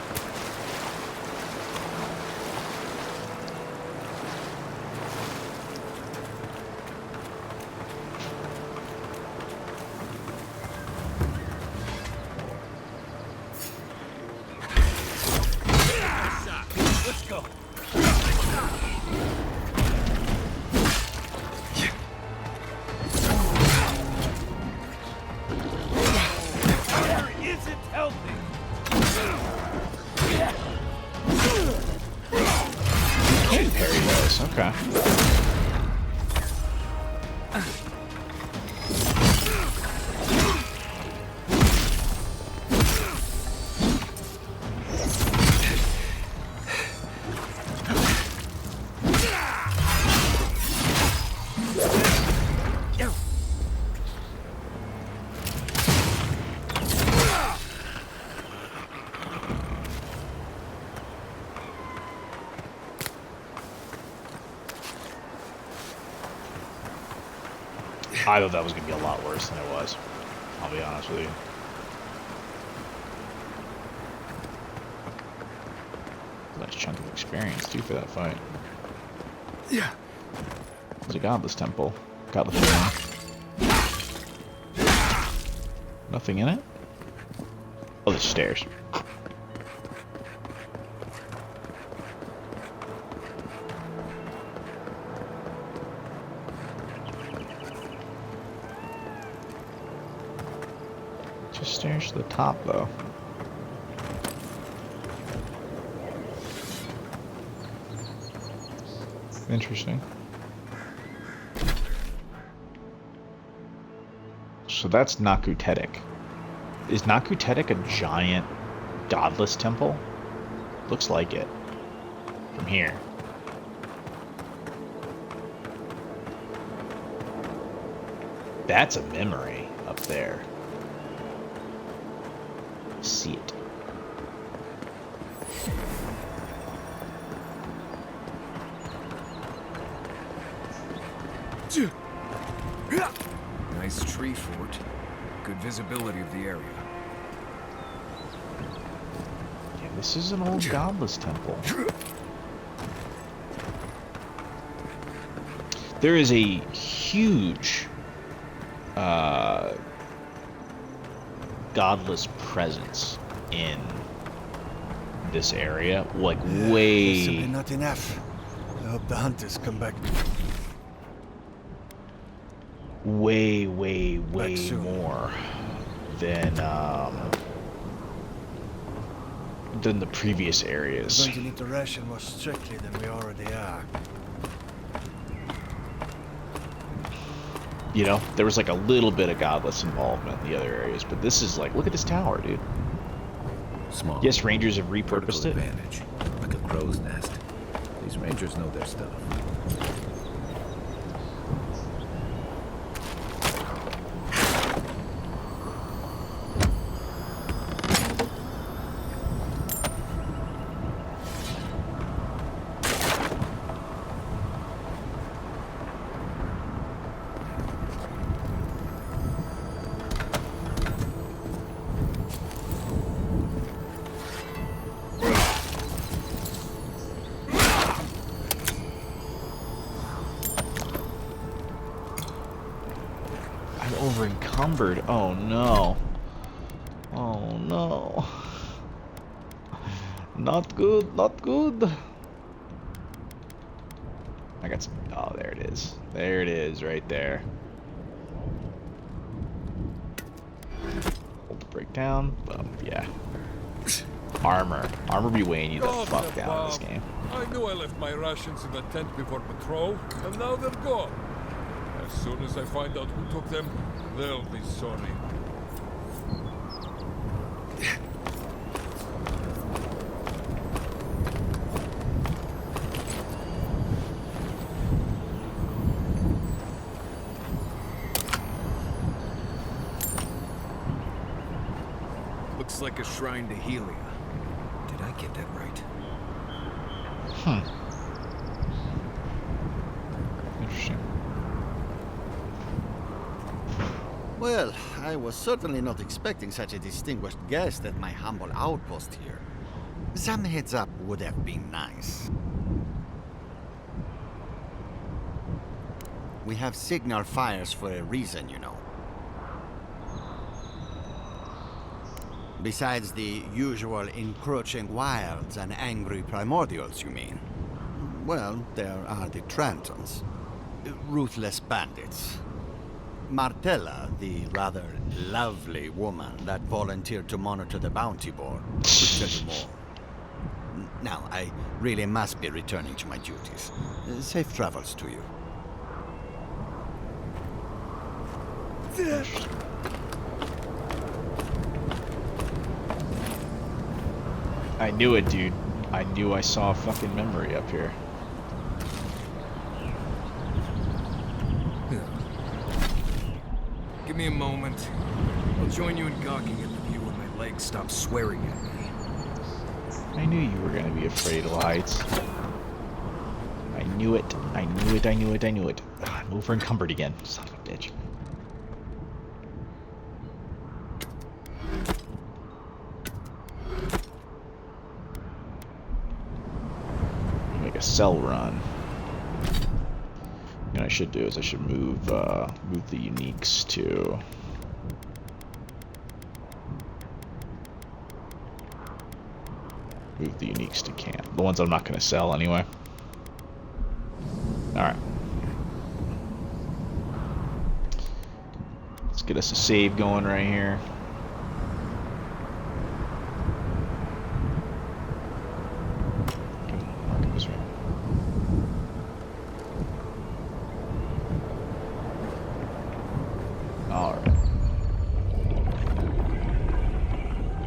Let's go. Can't parry those, okay. I thought that was going to be a lot worse than it was. I'll be honest with you. Nice chunk of experience, too, for that fight. Yeah. There's a godless temple. Godless shrine. Nothing in it? Oh, there's stairs. Just stairs to the top, though. Interesting. So that's Nakutetic. Is Nakutetic a giant godless temple? Looks like it. From here. That's a memory up there. See it. Nice tree fort. Good visibility of the area. Yeah, this is an old godless temple. There is a huge godless presence in this area. Like, way... Possibly not enough. I hope the hunters come back. Way soon. more than the previous areas. We're going to need to ration more strictly than we already are. You know, there was like a little bit of godless involvement in the other areas, but this is like, look at this tower, dude. Small. Yes, rangers have repurposed it. Advantage, like a crow's nest. These rangers know their stuff. Over-encumbered. Oh no. Oh no. Not good, not good. I got some... Oh, there it is. There it is, right there. Hold the brake down. Boom, yeah. Armor. Armor be weighing you the fuck down in this game. I knew I left my rations in the tent before patrol, and now they're gone. As soon as I find out who took them, they'll be sorry. Looks like a shrine to Helia. Did I get that right? Interesting. Well, I was certainly not expecting such a distinguished guest at my humble outpost here. Some heads up would have been nice. We have signal fires for a reason, you know. Besides the usual encroaching wilds and angry primordials, you mean? Well, there are the Trantons. Ruthless bandits. Martella, the rather lovely woman that volunteered to monitor the bounty board, could tell you more. Now, I really must be returning to my duties. Safe travels to you. I knew it, dude. I knew I saw a fucking memory up here. Give me a moment. I'll join you in gawking at the view when my legs stop swearing at me. I knew you were gonna be afraid of heights. I knew it. I knew it. I knew it. I knew it. I'm over encumbered again. Son of a bitch. Make a cell run. What I should do is I should move move the uniques to camp. The ones I'm not gonna sell anyway. Alright. Let's get us a save going right here.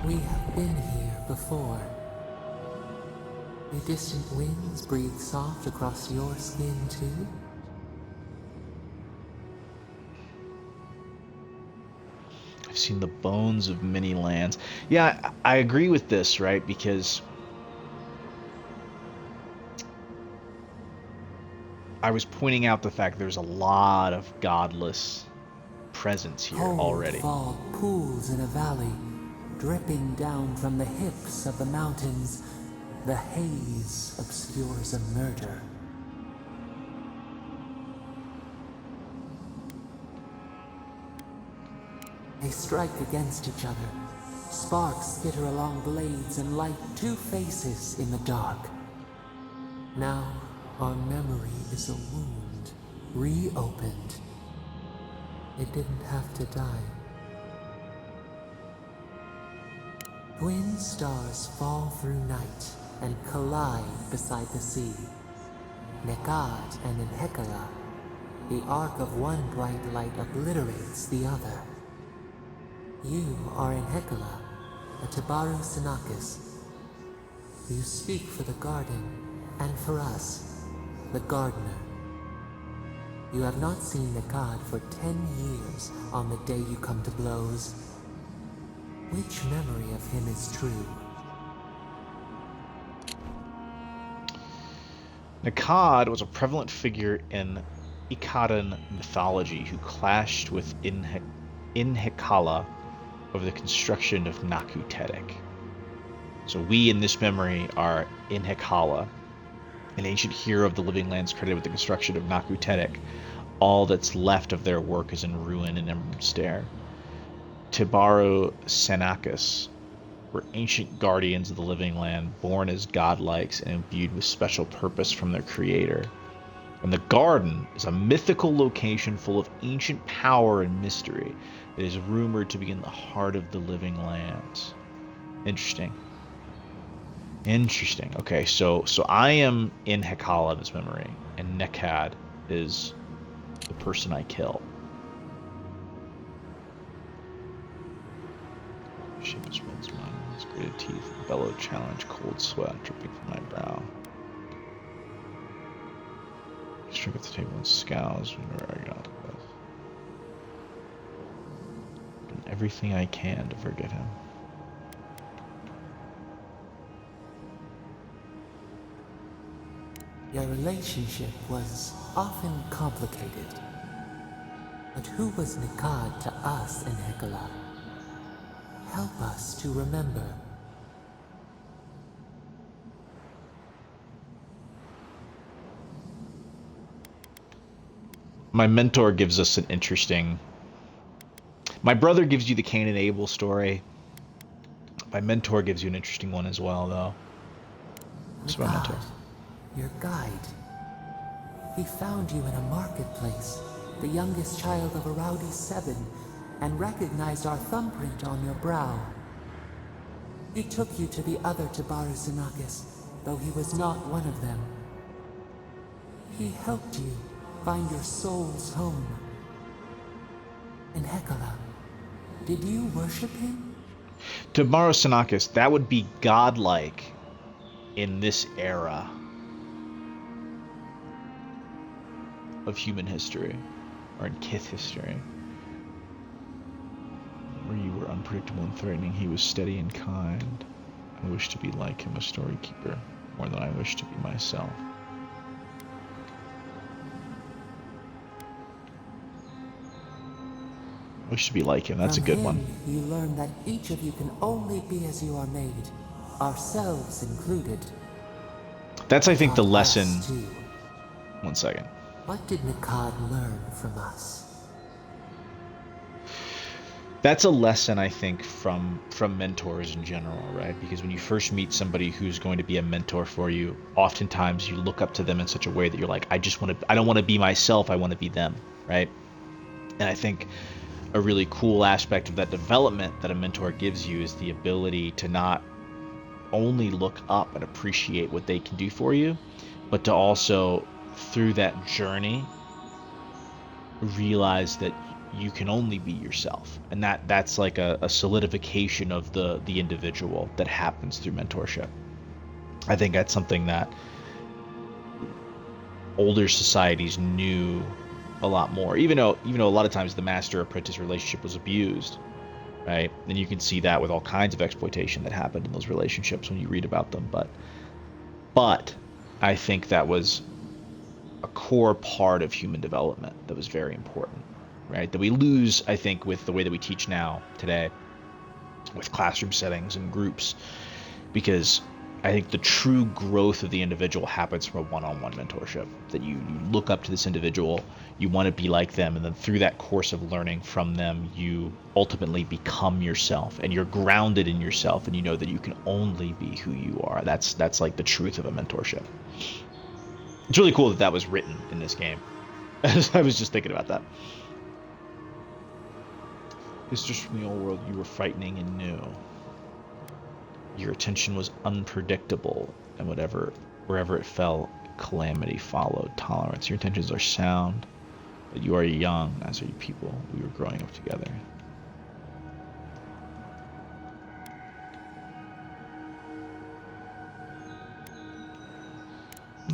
We have been here before. The distant winds breathe soft across your skin, too? I've seen the bones of many lands. Yeah, I agree with this, right? Because I was pointing out the fact there's a lot of godless presence here already. Cold fog pools in a valley, dripping down from the hips of the mountains. The haze obscures a murder. They strike against each other. Sparks skitter along blades and light two faces in the dark. Now, our memory is a wound, reopened. It didn't have to die. Twin stars fall through night and collide beside the sea. Nekad and Enhekala, the arc of one bright light obliterates the other. You are Enhekala, a Tabaru Sinakis. You speak for the garden, and for us, the gardener. You have not seen Nekad for 10 years on the day you come to blows. Which memory of him is true? Nekad was a prevalent figure in Ikadan mythology who clashed with Inhekala over the construction of Naku Tedek. So we in this memory are Inhekala, an ancient hero of the living lands credited with the construction of Naku Tedek. All that's left of their work is in ruin and Emerald Stair. Tibaru Senakis were ancient guardians of the living land, born as godlikes and imbued with special purpose from their creator. And the garden is a mythical location full of ancient power and mystery that is rumored to be in the heart of the living lands. Interesting. Interesting. Okay, so I am in Hekala in this memory, and Nekad is the person I kill. Shape his wind's mind, his gritted teeth, bellow challenge, cold sweat dripping from my brow. He struck at the table and scowls whenever I got with. Done everything I can to forget him. Your relationship was often complicated. But who was Nekad to us in Hekala? Help us to remember. My mentor gives us an interesting... My brother gives you the Cain and Abel story. My mentor gives you an interesting one as well, though. What's my mentor? Your guide. He found you in a marketplace, the youngest child of Araudi 7, and recognized our thumbprint on your brow. He took you to the other Tabaru Sinakis, though he was not one of them. He helped you find your soul's home. In Hekala, did you worship him? Tabaru Sinakis, that would be godlike in this era of human history, or in Kith history. Where you were unpredictable and threatening, he was steady and kind. I wish to be like him, a story keeper, more than I wish to be myself. I wish to be like him, that's a good one. You learn that each of you can only be as you are made, ourselves included. That's, I think, the lesson. 1 second. What did Nekad learn from us? That's a lesson, I think, from mentors in general, right? Because when you first meet somebody who's going to be a mentor for you, oftentimes you look up to them in such a way that you're like, I don't want to be myself, I want to be them, right? And I think a really cool aspect of that development that a mentor gives you is the ability to not only look up and appreciate what they can do for you, but to also, through that journey, realize that you can only be yourself, and that's like a solidification of the individual that happens through mentorship. I think that's something that older societies knew a lot more, even though a lot of times the master-apprentice relationship was abused, right? And you can see that with all kinds of exploitation that happened in those relationships when you read about them. But I think that was a core part of human development that was very important, right? That we lose, I think, with the way that we teach now today, with classroom settings and groups, because I think the true growth of the individual happens from a one-on-one mentorship. That you look up to this individual, you want to be like them, and then through that course of learning from them, you ultimately become yourself, and you're grounded in yourself, and you know that you can only be who you are. That's like the truth of a mentorship. It's really cool that that was written in this game. I was just thinking about that. Visitors from the old world you were frightening and new. Your attention was unpredictable, and wherever it fell, calamity followed. Tolerance. Your intentions are sound, but you are young, as are you people. We were growing up together.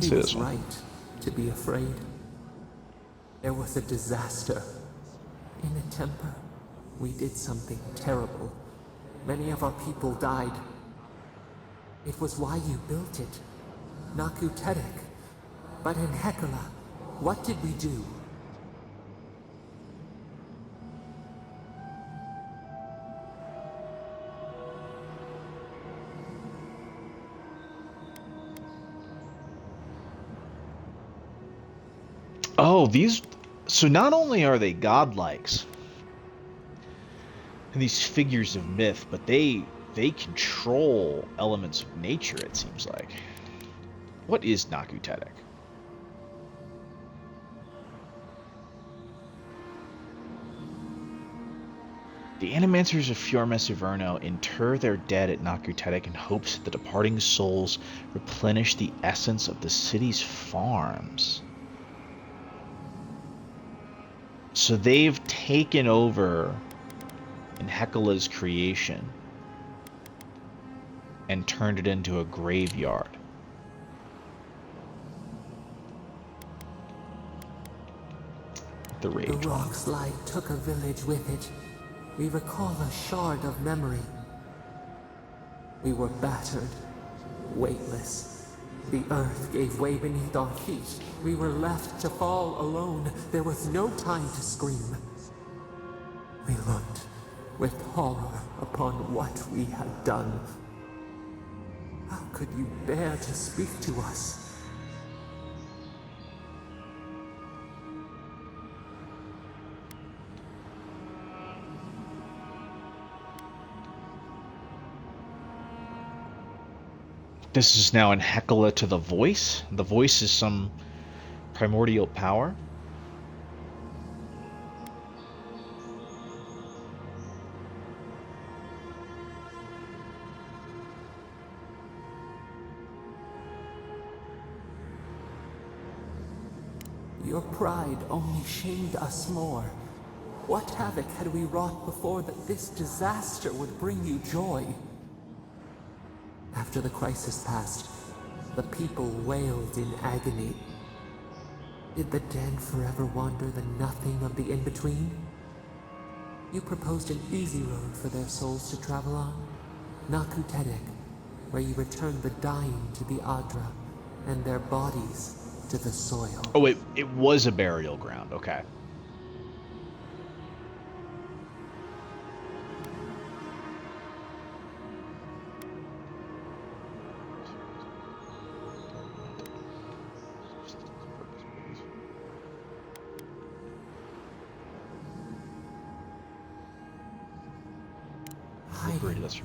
He was right to be afraid. There was a disaster. In a temper, we did something terrible. Many of our people died. It was why you built it, Naku Tedek. But in Hekala, what did we do? Oh, these... So not only are they godlikes, and these figures of myth, but they control elements of nature, it seems like. What is Naku Tedek? The animancers of Fjormes Iverno inter their dead at Naku Tedek in hopes that the departing souls replenish the essence of the city's farms. So they've taken over in Hekala's creation and turned it into a graveyard. The rage. The rock slide took a village with it. We recall a shard of memory. We were battered, weightless. The earth gave way beneath our feet. We were left to fall alone. There was no time to scream. We looked with horror upon what we had done. How could you bear to speak to us? This is now in Hekala to the voice. The voice is some primordial power. Your pride only shamed us more. What havoc had we wrought before that this disaster would bring you joy? After the crisis passed, the people wailed in agony. Did the dead forever wander the nothing of the in-between? You proposed an easy road for their souls to travel on, Naku Tedek, where you returned the dying to the Adra, and their bodies to the soil. Oh, it was a burial ground, okay.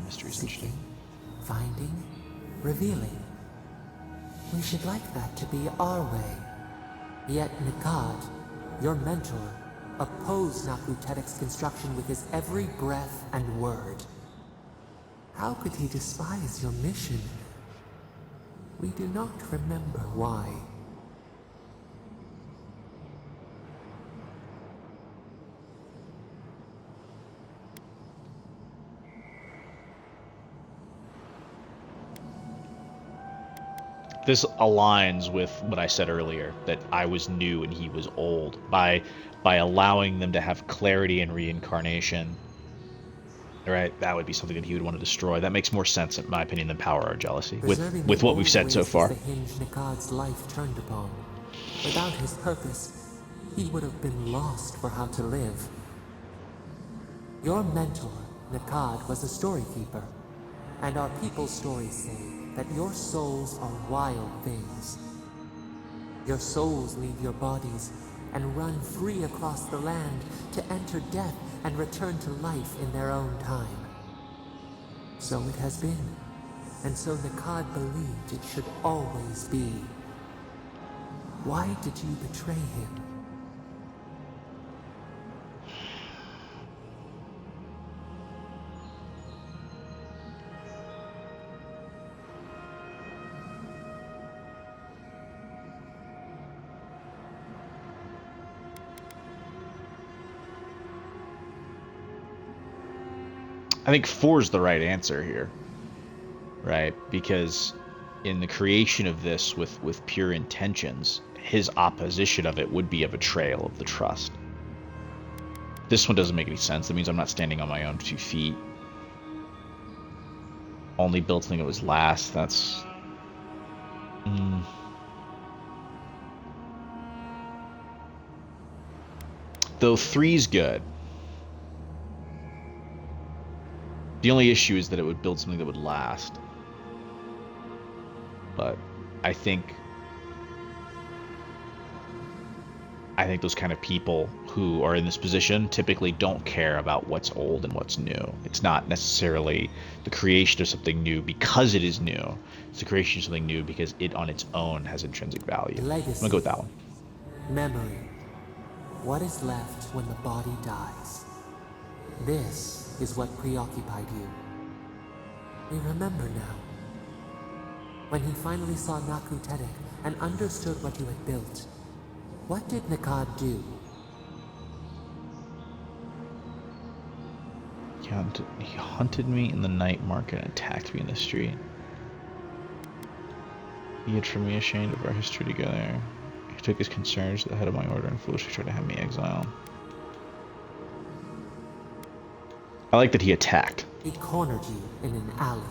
Mysteries, seeking, finding, revealing. We should like that to be our way. Yet Nikad, your mentor, opposed Naku Tedek's construction with his every breath and word. How could he despise your mission? We do not remember why. This aligns with what I said earlier, that I was new and he was old. By allowing them to have clarity and reincarnation, right? That would be something that he would want to destroy. That makes more sense, in my opinion, than power or jealousy, with what we've said so far. The hinge Nikad's life turned upon. Without his purpose, he would have been lost for how to live. Your mentor, Nikad, was a storykeeper, and our people's stories say that your souls are wild things. Your souls leave your bodies and run free across the land to enter death and return to life in their own time. So it has been, and so Nikad believed it should always be. Why did you betray him? I think 4 is the right answer here, right? Because in the creation of this with pure intentions, his opposition of it would be a betrayal of the trust. This one doesn't make any sense. That means I'm not standing on my own 2 feet. Only built something that was last. That's... Though 3's good. The only issue is that it would build something that would last. But I think those kind of people who are in this position typically don't care about what's old and what's new. It's not necessarily the creation of something new because it is new. It's the creation of something new because it on its own has intrinsic value. Legacy. I'm gonna go with that one. Memory. What is left when the body dies? This is what preoccupied you. We remember now. When he finally saw Naku Tedek and understood what you had built, what did Nikad do? He hunted me in the night market and attacked me in the street. He hid from me, ashamed of our history together. He took his concerns to the head of my order and foolishly tried to have me exiled. I like that he attacked. He cornered you in an alley.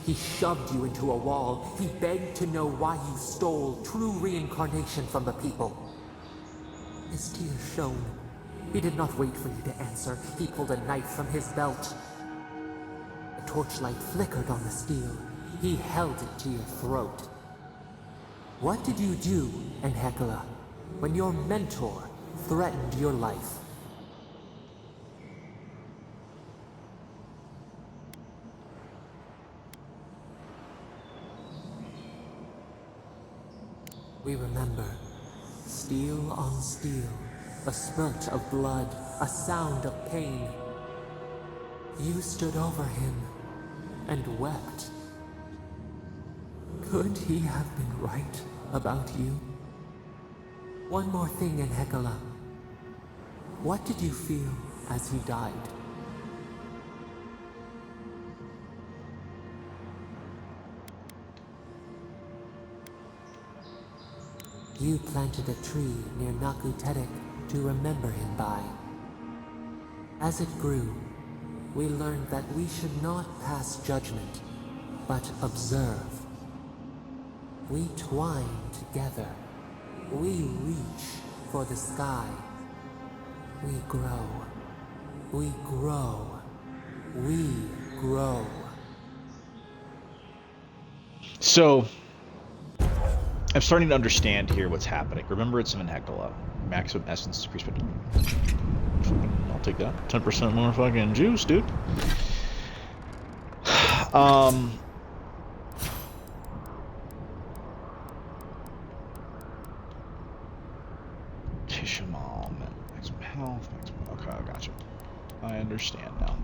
He shoved you into a wall. He begged to know why you stole true reincarnation from the people. His tears shone. He did not wait for you to answer. He pulled a knife from his belt. The torchlight flickered on the steel. He held it to your throat. What did you do, Enhekala, when your mentor threatened your life? We remember. Steel on steel. A spurt of blood. A sound of pain. You stood over him and wept. Could he have been right about you? One more thing, Enhekala. What did you feel as he died? You planted a tree near Naku Tedek to remember him by. As it grew, we learned that we should not pass judgment, but observe. We twine together. We reach for the sky. We grow. We grow. We grow. So, I'm starting to understand here what's happening. Remember, it's an Enhekala. Maximum essence is increased by... I'll take that. 10% more fucking juice, dude. Tishamal, maximum health, maximum... Okay, I gotcha. I understand now.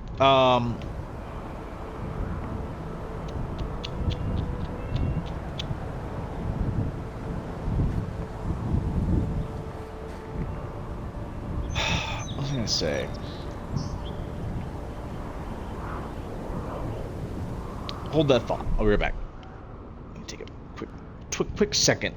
What was I gonna say? Hold that thought. I'll be right back. Let me take a quick second.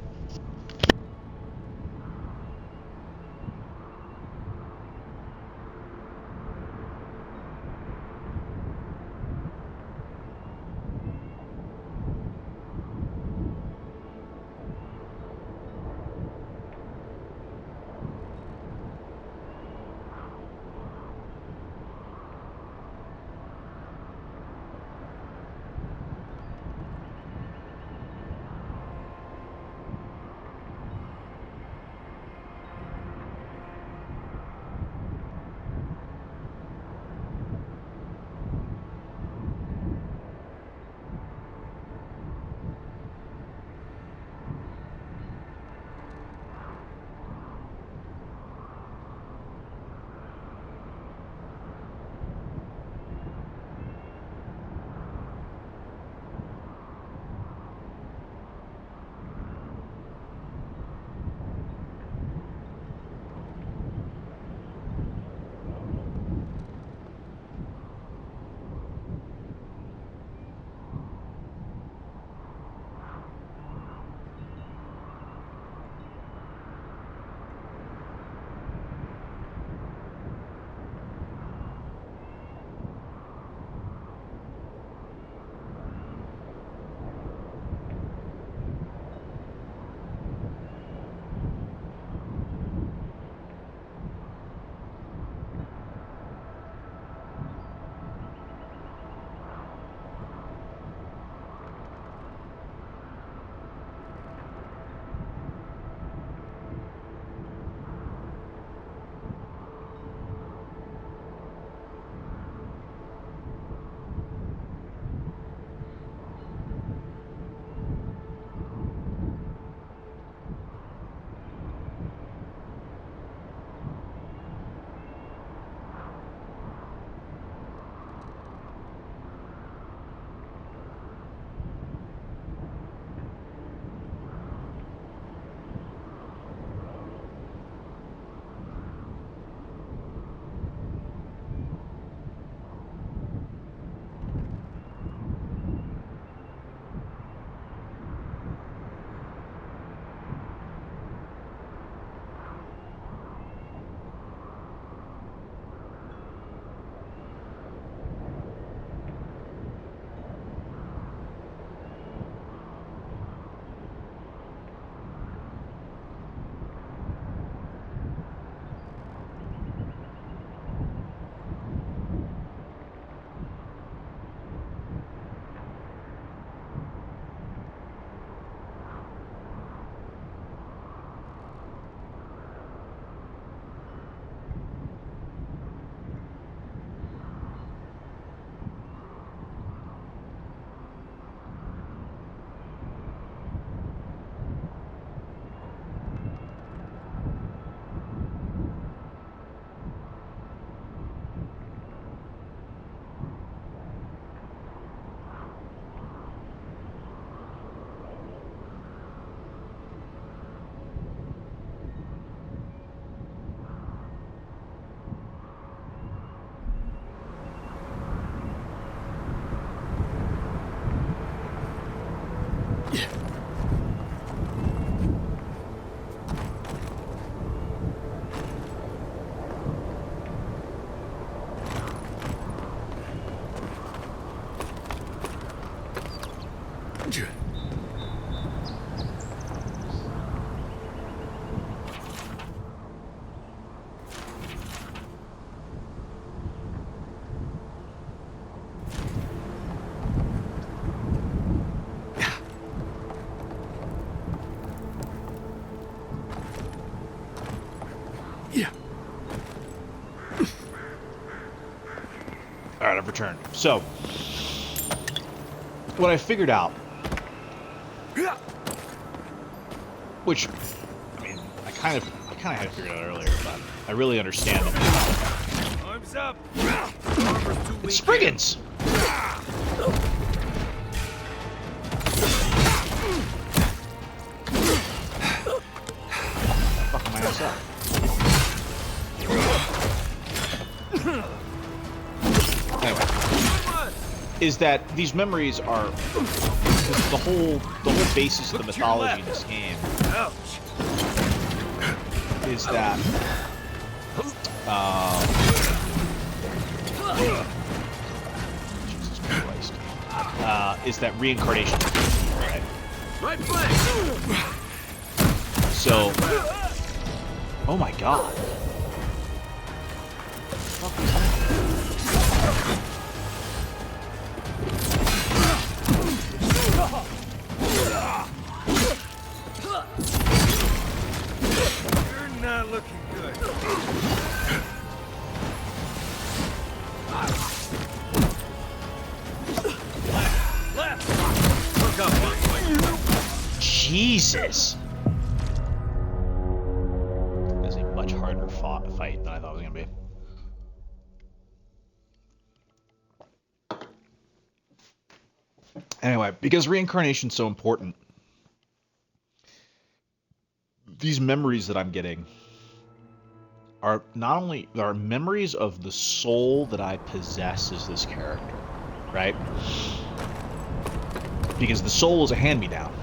Yeah. All right, I've returned. So, what I figured out, which, I mean, I kind of had it figured out earlier, but I really understand them now. Arms up. It's Spriggans. Fucking my ass up. Anyway, is that these memories are the whole basis of the mythology in this game is that Jesus Christ, is that reincarnation, right? Right flank. So, oh my God. What the fuck is that? You're not looking good. Left. Look up, Jesus. That's a much harder fight than I thought it was gonna be. Anyway, because reincarnation's so important, these memories that I'm getting are not only are memories of the soul that I possess as this character, right? Because the soul is a hand-me-down.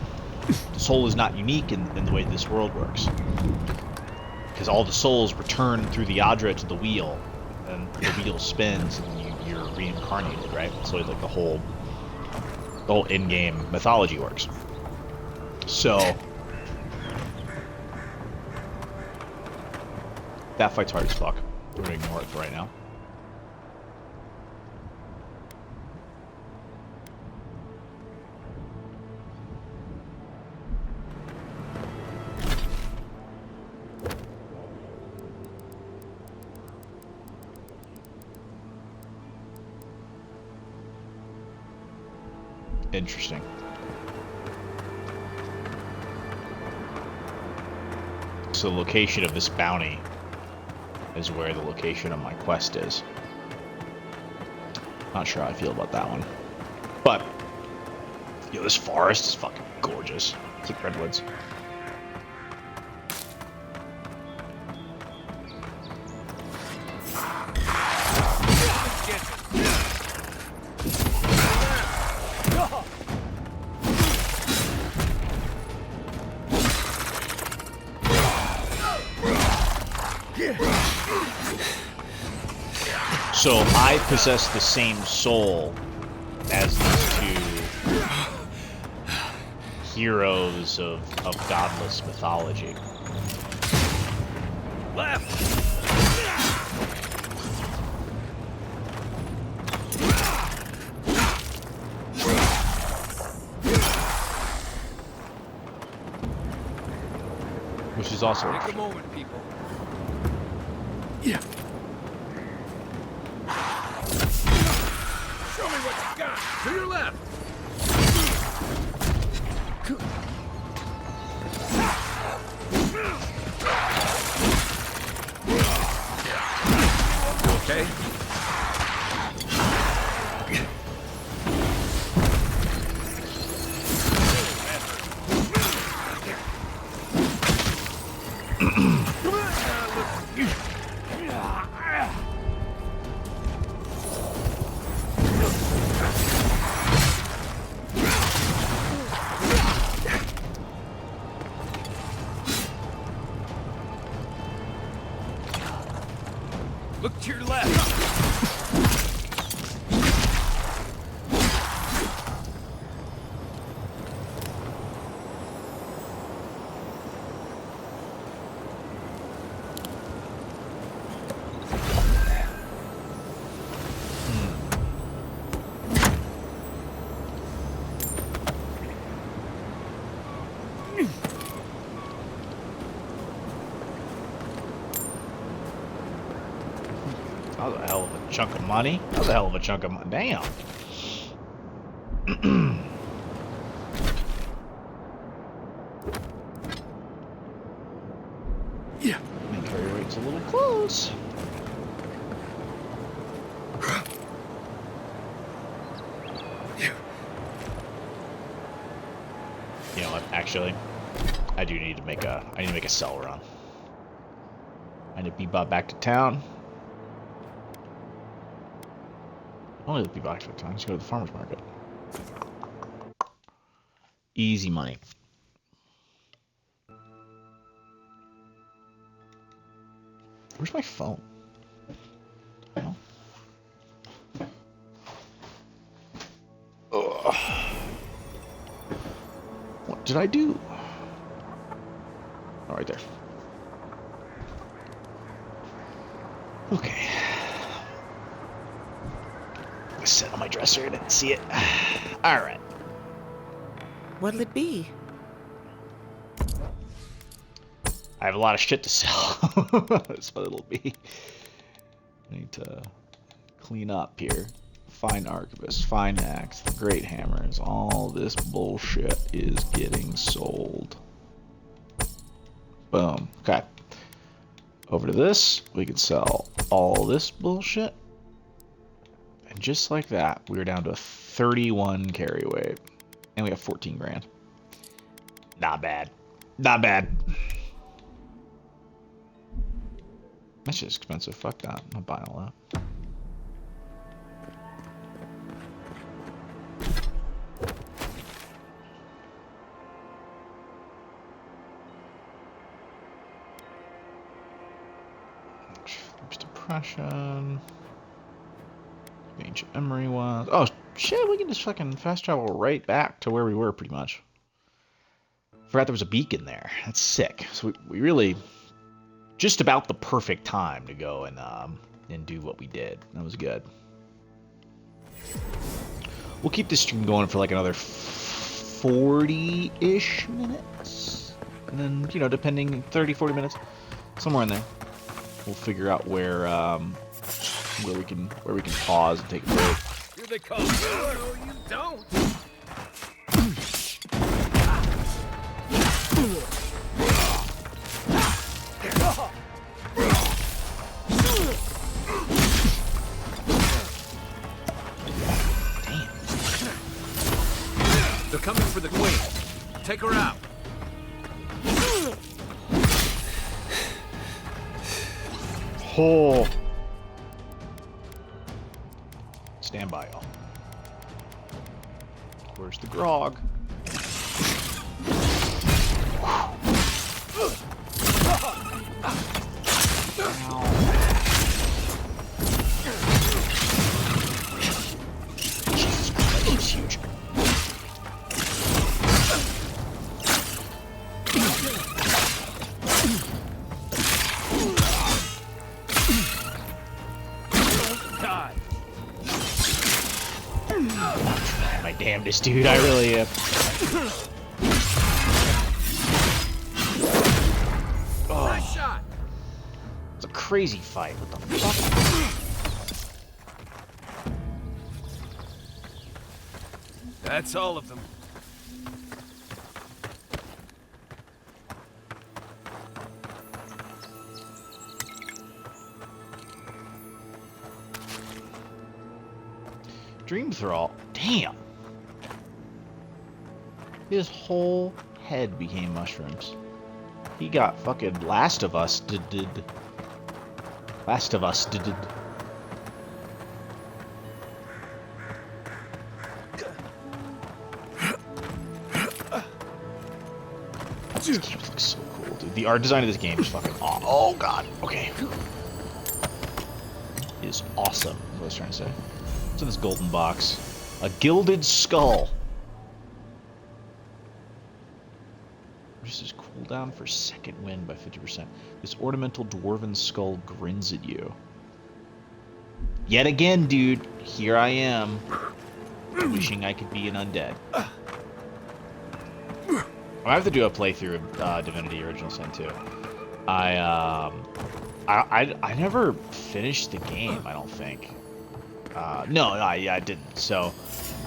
The soul is not unique in the way this world works. Because all the souls return through the Adra to the wheel, and the wheel spins, and you're reincarnated, right? So like the whole in-game mythology works. So that fight's hard as fuck. We're gonna ignore it for right now. Interesting. So the location of this bounty is where the location of my quest is. Not sure how I feel about that one. But, yo, this forest is fucking gorgeous. It's like redwoods. So I possess the same soul as these two heroes of godless mythology. Left. Which is also Take a moment, people. Yeah. Show me what you got. To your left. Okay. Look to your left. That was a hell of a chunk of money. That was a hell of a chunk of money. Damn. Yeah. Main carry weight's a little close. You know what? Actually, I do need to make a. I need to make a sell run. I need to be brought back to town. Only to be back to town. Just go to the farmer's market. Easy money. Where's my phone? Oh. Ugh. What did I do? Oh, right there. Okay. I set on my dresser. I didn't see it. All right. What'll it be? I have a lot of shit to sell. That's what it'll be. I need to clean up here. Fine arquebus, fine axe, the great hammers. All this bullshit is getting sold. Boom. Okay. Over to this, we can sell all this bullshit. And just like that, we're down to 31 carry weight. And we have 14 grand. Not bad. Not bad. That's just expensive. Fuck that. I'm not buying all that. Depression. Ancient memory was. Oh shit! We can just fucking fast travel right back to where we were, pretty much. Forgot there was a beacon there. That's sick. So we really just about the perfect time to go and do what we did. That was good. We'll keep this stream going for like another 40-ish minutes, and then depending 30-40 minutes, somewhere in there. We'll figure out where we can pause and take a break. Here they come. No, you don't. Damn. They're coming for the queen. Take her out. Oh. Stand by, y'all. Where's the grog? Jesus Christ, that game's huge. My damnedest, dude. I really am. Oh. Nice shot. It's a crazy fight. What the fuck? That's all of them. Dream Thrall. Damn. His whole head became mushrooms. He got fucking Last of Us did. Last of Us did. This game looks so cool, dude. The art design of this game is fucking awesome. Oh god. Okay. It is awesome. Is what I was trying to say. What's in this golden box? A gilded skull. Reduces cooldown for second wind by 50%. This ornamental dwarven skull grins at you. Yet again, dude. Here I am. Wishing I could be an undead. I have to do a playthrough of Divinity Original Sin 2. I I never finished the game, I don't think. No, I didn't. So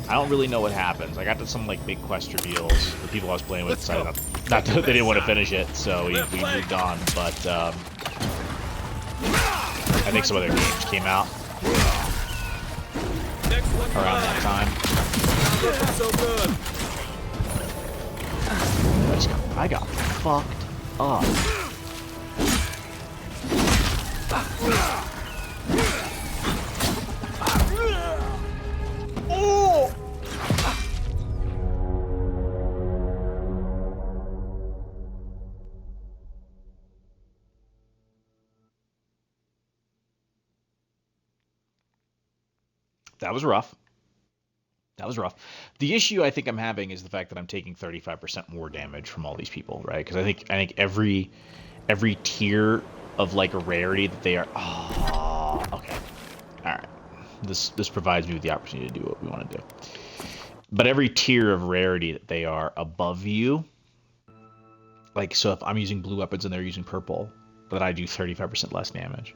I don't really know what happens. I got to some like big quest reveals. The people I was playing with decided not to, they didn't want to finish it, so we moved on. But I think some other games came out around that time. So good. I got fucked up. Oh! That was rough. That was rough. The issue I think I'm having is the fact that I'm taking 35% more damage from all these people, right? Because I think every tier of like a rarity that they are. Oh, okay. All right. This provides me with the opportunity to do what we want to do. But every tier of rarity that they are above you, like so if I'm using blue weapons and they're using purple, then I do 35% less damage.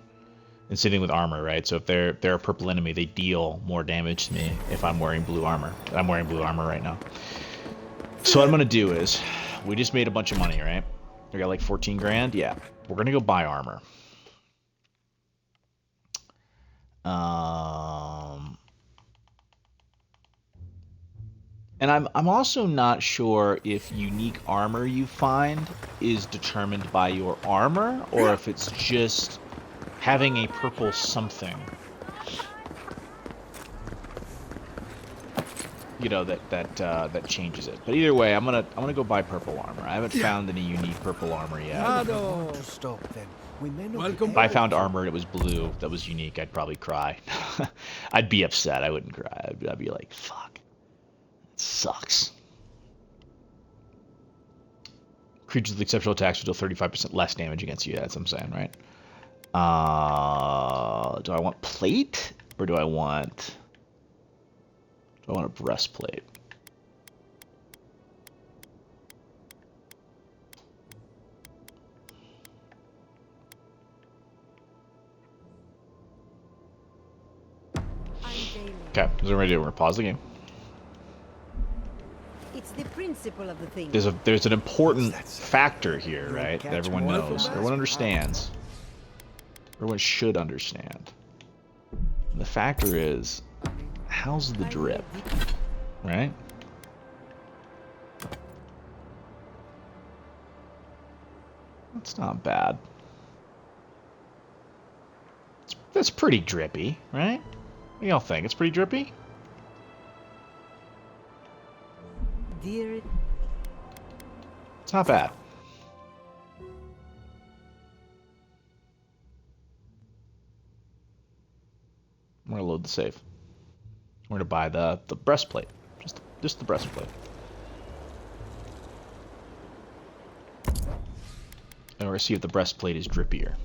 And same thing with armor, right? So if they're a purple enemy, they deal more damage to me if I'm wearing blue armor. I'm wearing blue armor right now. So what I'm gonna do is, we just made a bunch of money, right? We got like 14 grand. Yeah, we're gonna go buy armor. And I'm also not sure if unique armor you find is determined by your armor or if it's just having a purple something, you know, that changes it. But either way, I'm gonna go buy purple armor. I haven't found any unique purple armor yet. Stop then. We may not If I found armor and it was blue that was unique, I'd probably cry. I'd be upset. I wouldn't cry. I'd be like, fuck, it sucks. Creatures with exceptional attacks will deal 35% less damage against you. That's what I'm saying, right? Do I want plate or do I want a breastplate? Okay, is everybody doing? We're gonna pause the game. It's the principle of the thing. There's an important factor here, right? That everyone knows. Everyone understands. Everyone should understand. And the factor is, how's the drip, right? That's not bad. That's pretty drippy, right? What do y'all think? It's pretty drippy? Dear, it's not bad. We're gonna load the save. We're gonna buy the breastplate, just the breastplate, and we're gonna see if the breastplate is drippier.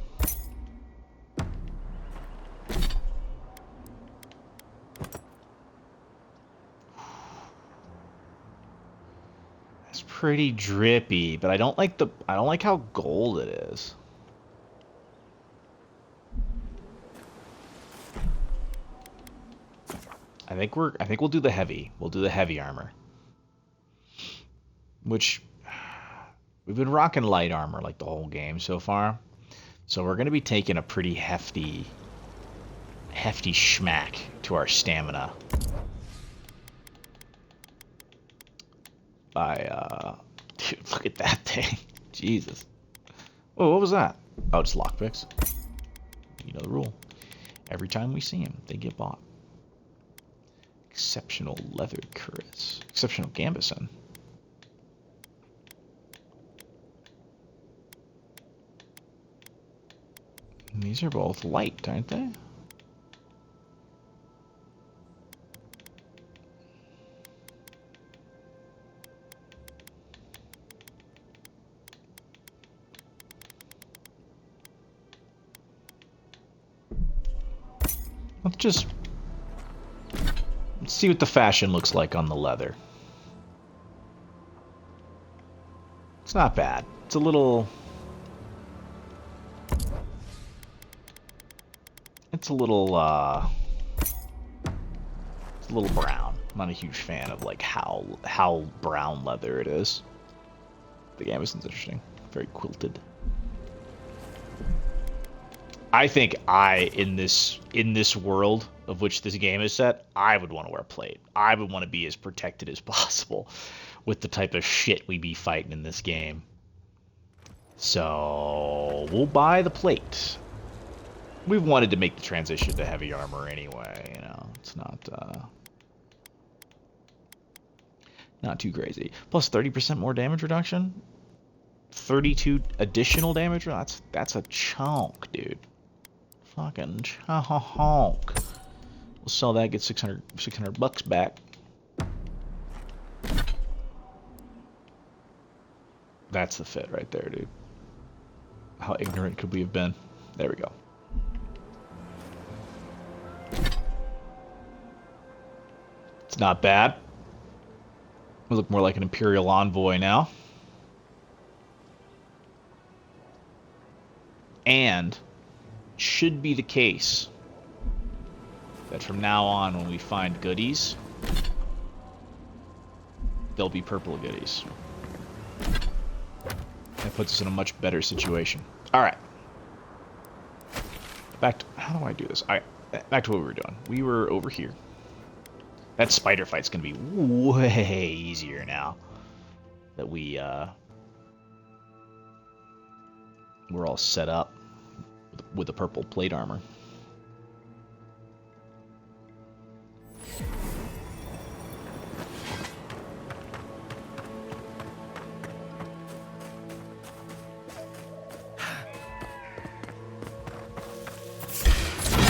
It's pretty drippy, but I don't like how gold it is. I think we'll do the heavy. We'll do the heavy armor. Which we've been rocking light armor like the whole game so far. So we're gonna be taking a pretty hefty schmack to our stamina. Dude, look at that thing. Jesus. Oh, what was that? Oh, it's lockpicks. You know the rule. Every time we see them, they get bought. Exceptional leather cuirass. Exceptional gambeson. And these are both light, aren't they? Let's see what the fashion looks like on the leather. It's not bad. It's a little it's a little brown. I'm not a huge fan of like how brown leather it is. The gambeson's interesting. Very quilted. I think in this world of which this game is set, I would want to wear plate. I would want to be as protected as possible with the type of shit we be fighting in this game. So we'll buy the plate. We've wanted to make the transition to heavy armor anyway, you know. It's not too crazy. Plus 30% more damage reduction. 32 additional damage. That's a chunk, dude. Fucking chunk. We'll sell that, get 600 bucks back. That's the fit right there, dude. How ignorant could we have been? There we go. It's not bad. We look more like an Imperial envoy now. And should be the case that from now on when we find goodies, they'll be purple goodies. That puts us in a much better situation. Alright. Back to... How do I do this? Back to what we were doing. We were over here. That spider fight's gonna be way easier now that we're all set up with the purple plate armor.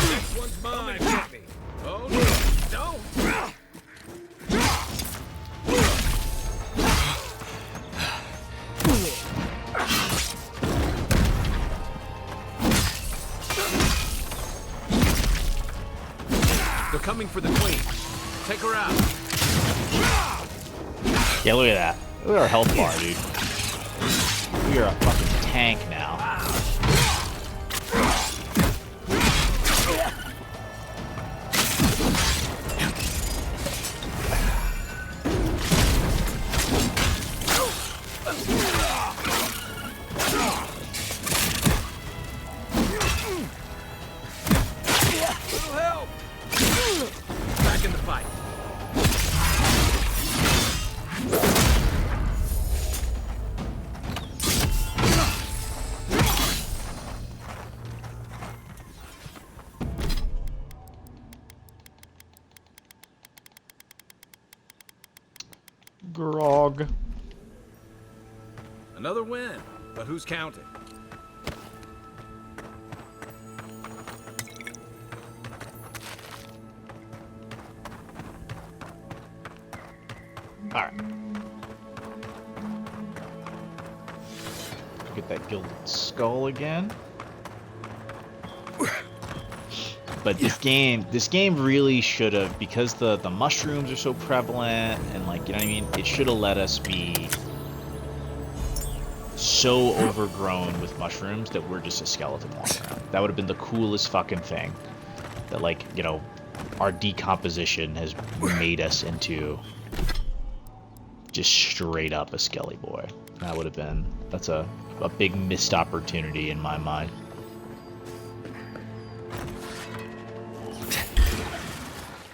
This one's mine. Get me. Oh, don't. They're coming for the queen. Take her out. Yeah, look at that. Look at our health bar, dude. We are a fucking tank now. Back in the fight. Grog. Another win, but who's counting? Alright. Get that gilded skull again. But this game really should have, because the mushrooms are so prevalent and like, you know what I mean? It should have let us be so overgrown with mushrooms that we're just a skeleton walking around. That would have been the coolest fucking thing. That like, you know, our decomposition has made us into just straight up a skelly boy. That would have been, that's a big missed opportunity in my mind.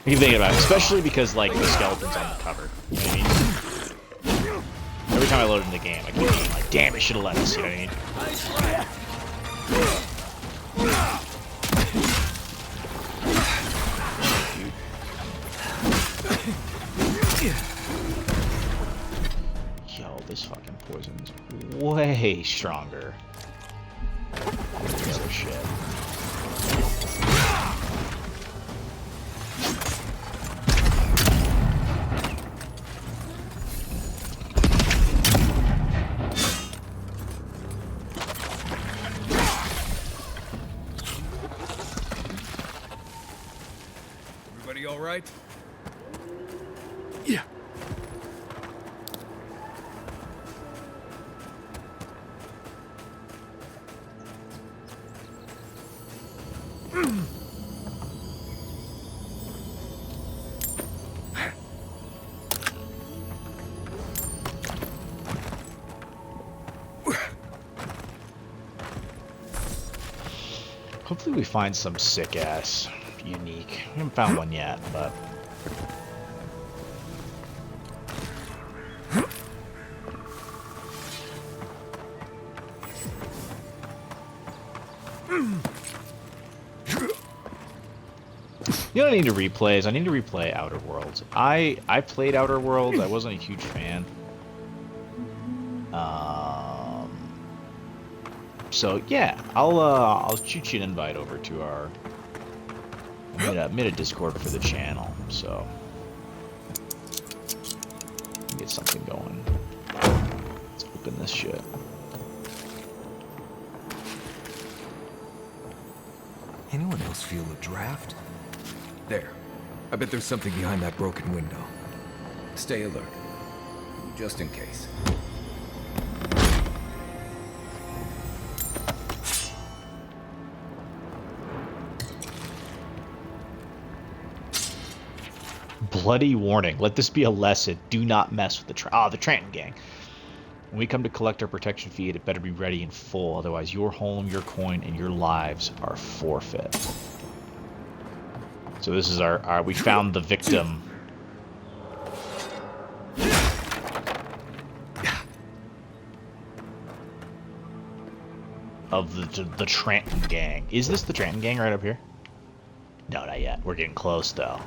I keep thinking about it, especially because like the skeleton's on the cover. You know what I mean? Every time I load into the game, I keep being like, damn, it should have let us. You know what I mean? Yo, this fucking poison is way stronger. Piece of shit. Everybody all right? Yeah. Hopefully we find some sick-ass unique. We haven't found one yet, but... You know what I need to replay is I need to replay Outer Worlds. I played Outer Worlds. I wasn't a huge fan. So yeah, I'll shoot you an invite over to our made a Discord for the channel. So get something going. Let's open this shit. Anyone else feel a draft? There. I bet there's something behind that broken window. Stay alert. Just in case. Bloody warning. Let this be a lesson. Do not mess with the Tranton gang. When we come to collect our protection fee, it better be ready in full. Otherwise, your home, your coin, and your lives are forfeit. So this is our we found the victim. Of the Tranton gang. Is this the Tranton gang right up here? No, not yet. We're getting close, though.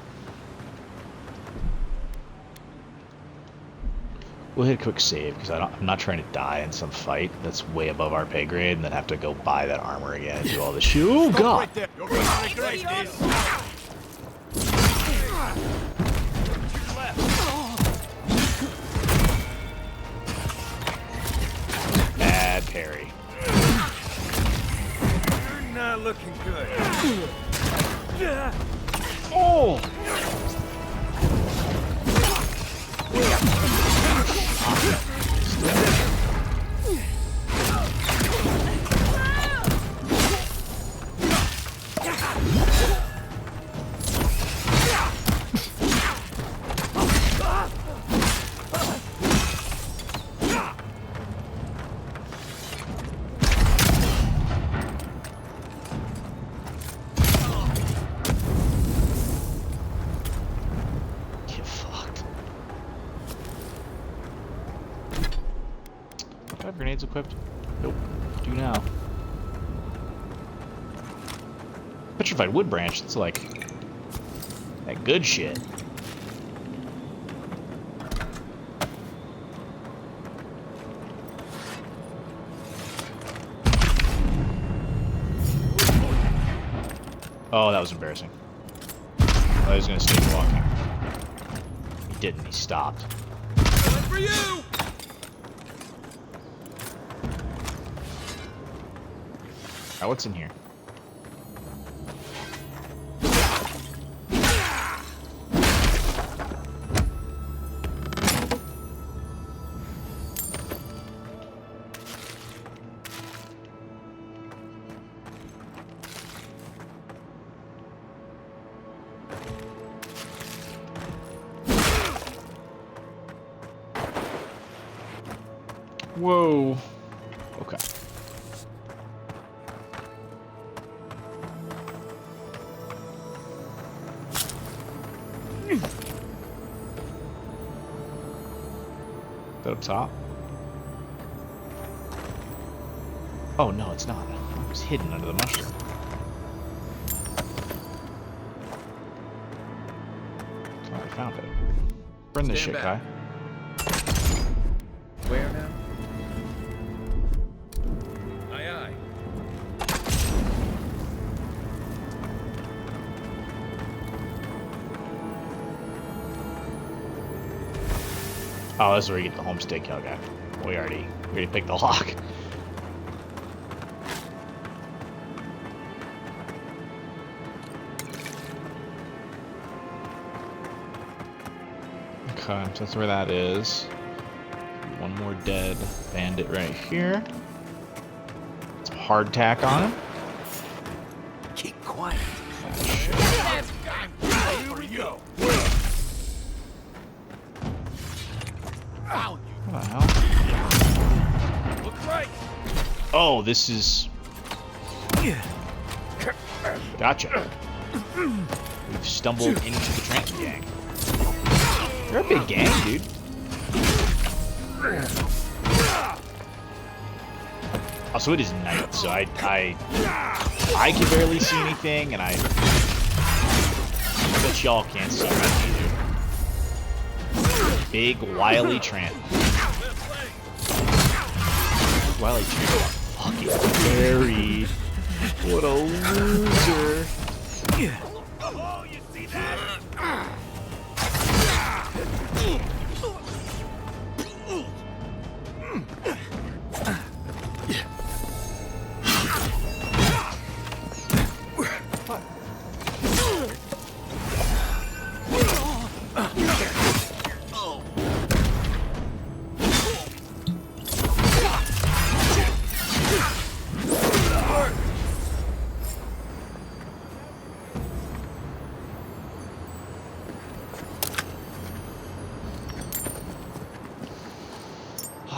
We'll hit a quick save, because I'm not trying to die in some fight that's way above our pay grade, and then have to go buy that armor again and do all this shit. Oh, God! Bad parry. You're not looking good. Oh! Grenades equipped? Nope. Do now. Petrified wood branch. That's like that good shit. Oh, that was embarrassing. I thought he was gonna stay walking. He didn't. He stopped. Coming for you! Alright, what's in here? Whoa. Okay. That up top? Oh no, it's not. It was hidden under the mushroom. Oh, I found it. Burn this shit, Kai. Where now? Aye, aye. Oh, this is where you get the homestay kill guy. We already picked the lock. Okay, so that's where that is. One more dead bandit right here. Some hardtack on him. Keep quiet. For you. What the hell? Look right. Oh, this is... Gotcha. We've stumbled into the Trenton gang. They're a big gang, dude. Also, it is night, so I can barely see anything, and I bet y'all can't see me either. Big wily Trenton. Wily Trenton fucking buried. What a loser. Oh, you see that?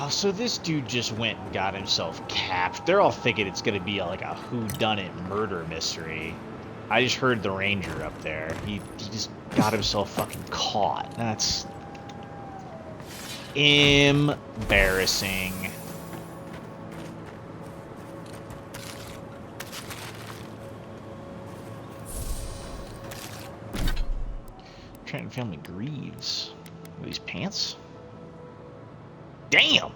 So this dude just went and got himself capped. They're all thinking it's gonna be like a whodunit murder mystery. I just heard the ranger up there. He just got himself fucking caught. That's embarrassing. Trenton family grieves. Are these pants? Damn!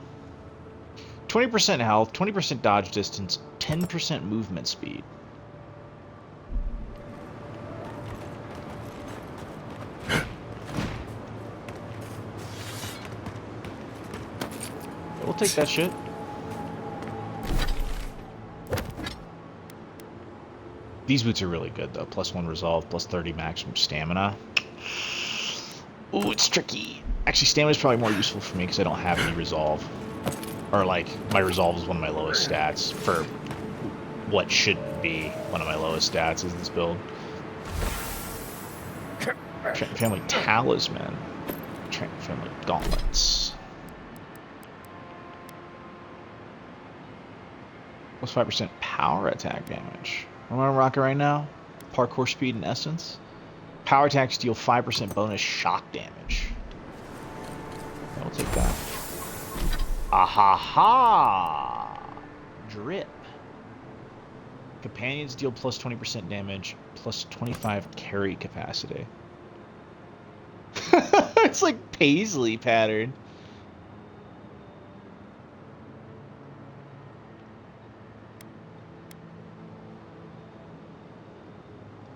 20% health, 20% dodge distance, 10% movement speed. We'll take that shit. These boots are really good though. +1 resolve, +30 maximum stamina. Ooh, it's tricky. Actually, stamina is probably more useful for me because I don't have any resolve. Or, like, my resolve is one of my lowest stats for what shouldn't be one of my lowest stats is this build. Trenton family talisman. Trenton family gauntlets. +5% power attack damage. What am I rocking right now? Parkour speed and essence. Power attacks deal 5% bonus shock damage. I'll take that. Ahaha! Drip. Companions deal +20% damage, +25 carry capacity. It's like paisley pattern.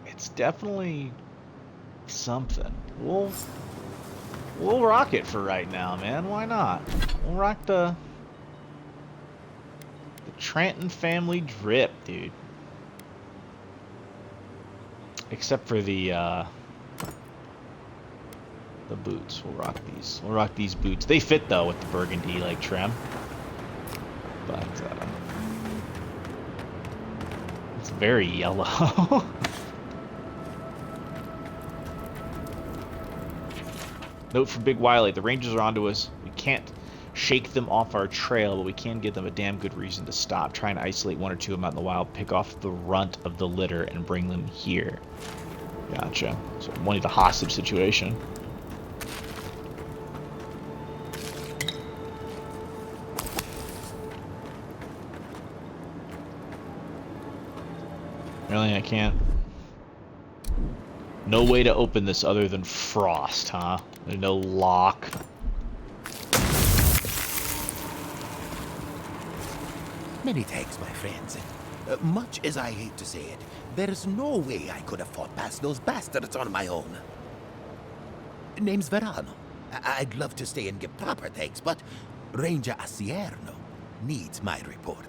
It's definitely something. We'll rock it for right now, man. Why not? We'll rock the Trenton family drip, dude. Except for the boots. We'll rock these. We'll rock these boots. They fit though with the burgundy like trim. But it's very yellow. Note from Big Wiley, the Rangers are onto us. We can't shake them off our trail, but we can give them a damn good reason to stop. Try and isolate one or two of them out in the wild, pick off the runt of the litter, and bring them here. Gotcha. So one of the hostage situation. Really, I can't. No way to open this other than frost, huh? There's no lock. Many thanks, my friends. Much as I hate to say it, there's no way I could have fought past those bastards on my own. Name's Verano. I'd love to stay and give proper thanks, but Ranger Asierno needs my report.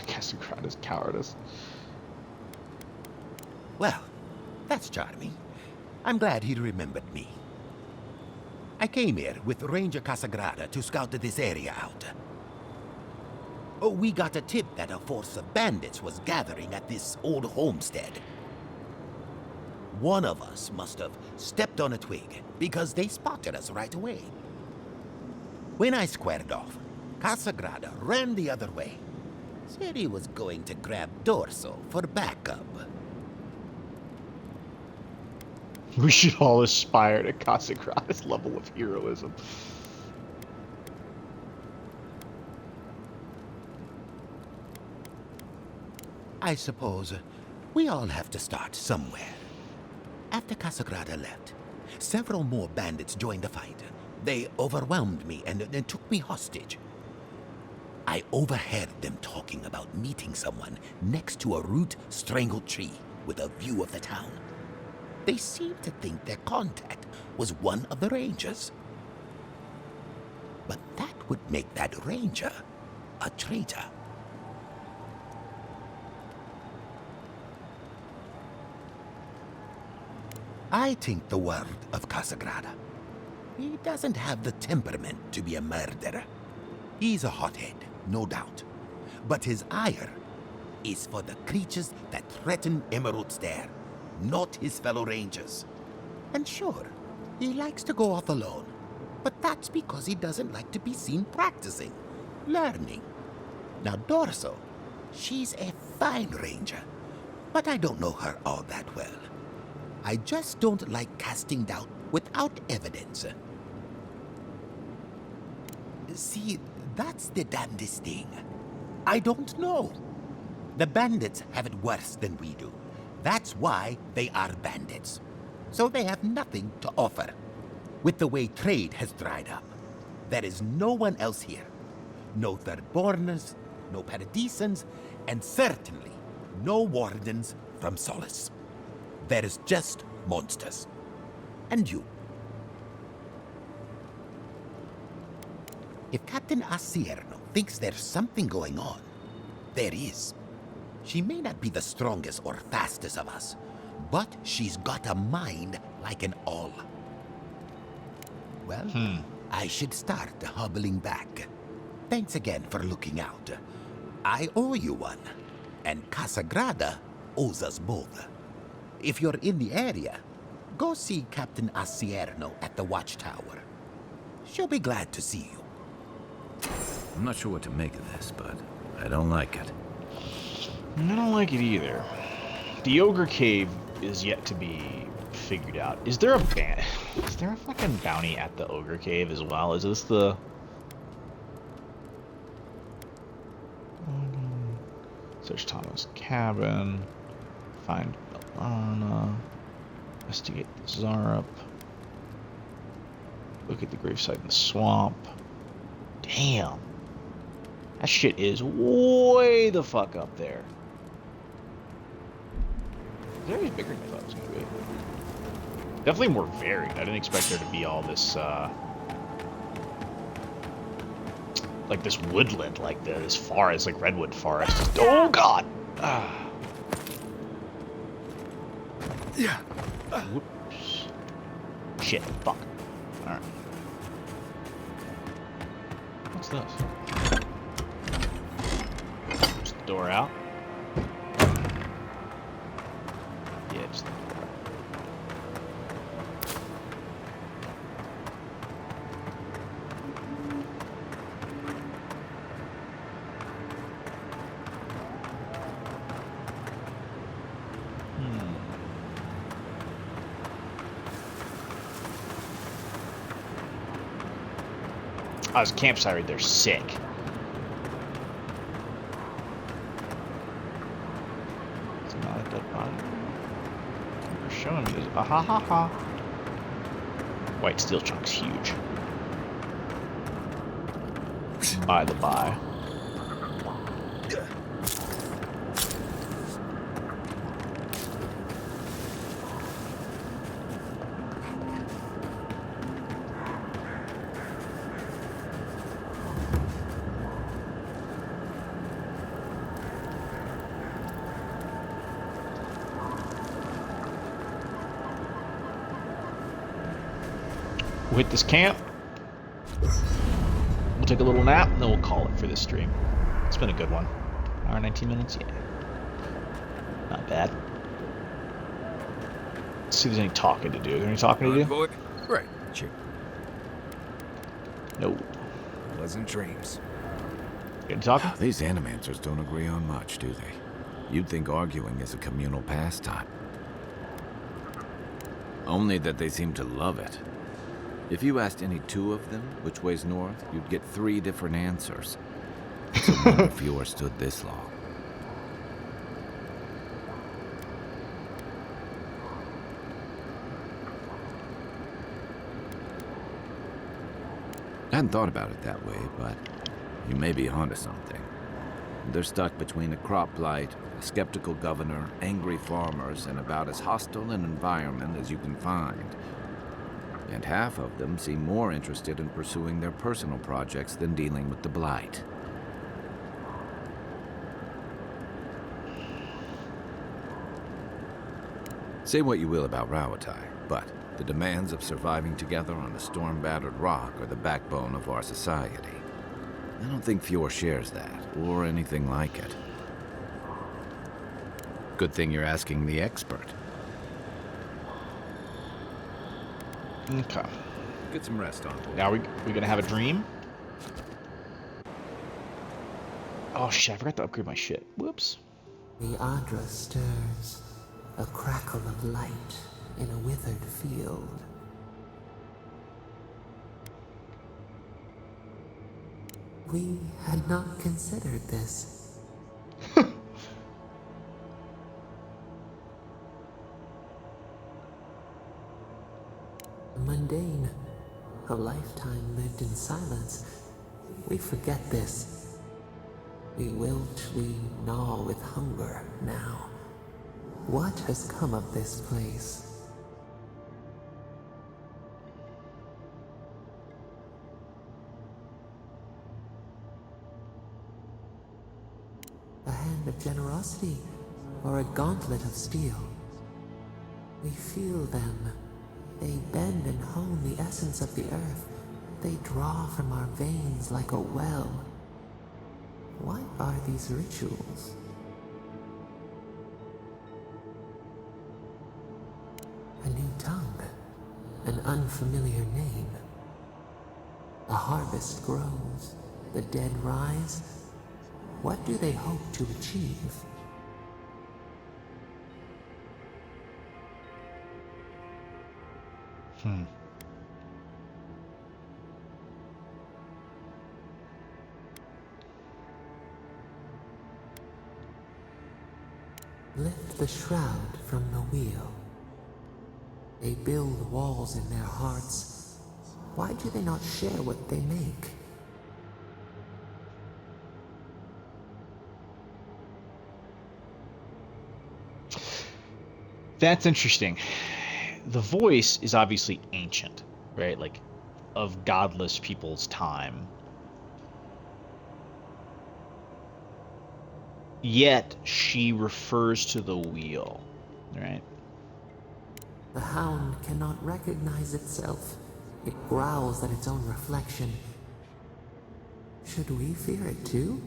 Casagrada's cowardice. Well, that's charming. I'm glad he remembered me. I came here with Ranger Casagrada to scout this area out. Oh, we got a tip that a force of bandits was gathering at this old homestead. One of us must have stepped on a twig because they spotted us right away. When I squared off, Casagrada ran the other way. Said he was going to grab Dorso for backup. We should all aspire to Casagrada's level of heroism. I suppose we all have to start somewhere. After Casagrada left, several more bandits joined the fight. They overwhelmed me and took me hostage. I overheard them talking about meeting someone next to a root-strangled tree with a view of the town. They seemed to think their contact was one of the rangers. But that would make that ranger a traitor. I think the world of Casagrada. He doesn't have the temperament to be a murderer. He's a hothead, no doubt. But his ire is for the creatures that threaten Emerald's there, not his fellow rangers. And sure, he likes to go off alone. But that's because he doesn't like to be seen practicing, learning. Now Dorso, she's a fine ranger, but I don't know her all that well. I just don't like casting doubt without evidence. See, that's the damnedest thing. I don't know. The bandits have it worse than we do. That's why they are bandits. So they have nothing to offer. With the way trade has dried up, there is no one else here. No Thirdborners, no Paradisans, and certainly no wardens from Solace. There is just monsters. And you. If Captain Asierno thinks there's something going on, there is. She may not be the strongest or fastest of us, but she's got a mind like an owl. Well, I should start hobbling back. Thanks again for looking out. I owe you one, and Casagrada owes us both. If you're in the area, go see Captain Asierno at the watchtower. She'll be glad to see you. I'm not sure what to make of this, but I don't like it. I don't like it either. The Ogre Cave is yet to be figured out. Is there a fucking bounty at the Ogre Cave as well? Is this the... Search Thomas' cabin. Find Belana. Investigate the Zarup. Look at the gravesite in the swamp. Damn. That shit is way the fuck up there. Is there any bigger than I thought it was going to be? Definitely more varied. I didn't expect there to be all this, like this woodland, like as far as like redwood forest. Oh god! Yeah. Whoops. Shit. Fuck. Alright. What's this? Just the door out? Yeah, just the door out. Oh, there's a campsite right there. Sick. It's not a dead body. They're showing me this. Ah ha ha ha. White steel chunk's huge. By the by. We'll hit this camp. We'll take a little nap, and then we'll call it for this stream. It's been a good one. Hour and 19 minutes? Yeah. Not bad. Let's see if there's any talking to do. Is there any talking to do? Right, check. No. Pleasant dreams. You talking? These animancers don't agree on much, do they? You'd think arguing is a communal pastime. Only that they seem to love it. If you asked any two of them which way's north, you'd get 3 different answers. It's a wonder Fjord stood this long. I hadn't thought about it that way, but you may be onto something. They're stuck between a crop blight, a skeptical governor, angry farmers, and about as hostile an environment as you can find. And half of them seem more interested in pursuing their personal projects than dealing with the blight. Say what you will about Rauatai, but the demands of surviving together on a storm-battered rock are the backbone of our society. I don't think Fjord shares that, or anything like it. Good thing you're asking the expert. Okay. Get some rest on. Now we gonna have a dream? Oh shit, I forgot to upgrade my shit. Whoops. The Adra stirs, a crackle of light in a withered field. We had not considered this. Mundane, a lifetime lived in silence. We forget this. We wilt, we gnaw with hunger now. What has come of this place? A hand of generosity, or a gauntlet of steel? We feel them. They bend and hone the essence of the earth. They draw from our veins like a well. What are these rituals? A new tongue, an unfamiliar name. A harvest grows, the dead rise. What do they hope to achieve? Lift the shroud from the wheel. They build walls in their hearts. Why do they not share what they make? That's interesting. The voice is obviously ancient, right? Like, of godless people's time. Yet, she refers to the wheel, right? The hound cannot recognize itself. It growls at its own reflection. Should we fear it too?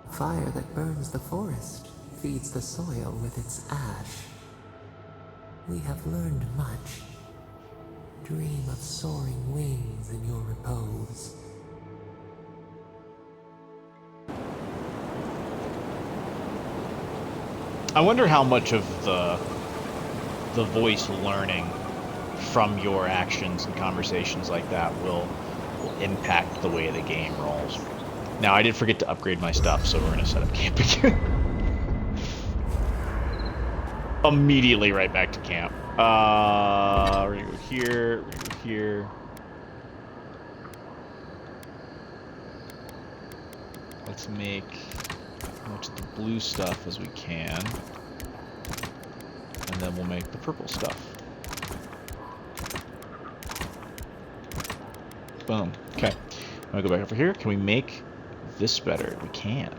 Fire that burns the forest feeds the soil with its ash. We have learned much. Dream of soaring wings in your repose. I wonder how much of the voice learning from your actions and conversations like that will impact the way the game rolls. Now, I did forget to upgrade my stuff, so we're gonna set up camp again. Immediately right back to camp. We're gonna go here, we're gonna go here. Let's make as much of the blue stuff as we can. And then we'll make the purple stuff. Boom. Okay. I'm gonna go back over here. Can we make this better? We can.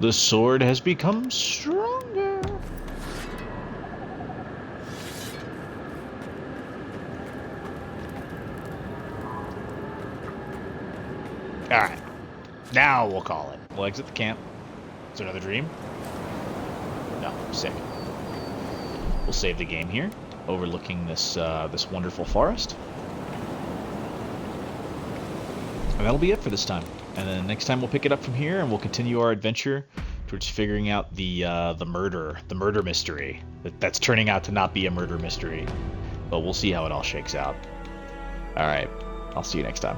The sword has become stronger. Alright. Now we'll call it. We'll exit the camp. Is there another dream? No. Sick. We'll save the game here, overlooking this this wonderful forest. And that'll be it for this time. And then next time we'll pick it up from here, and we'll continue our adventure towards figuring out the murder mystery. That's turning out to not be a murder mystery, but we'll see how it all shakes out. All right, I'll see you next time.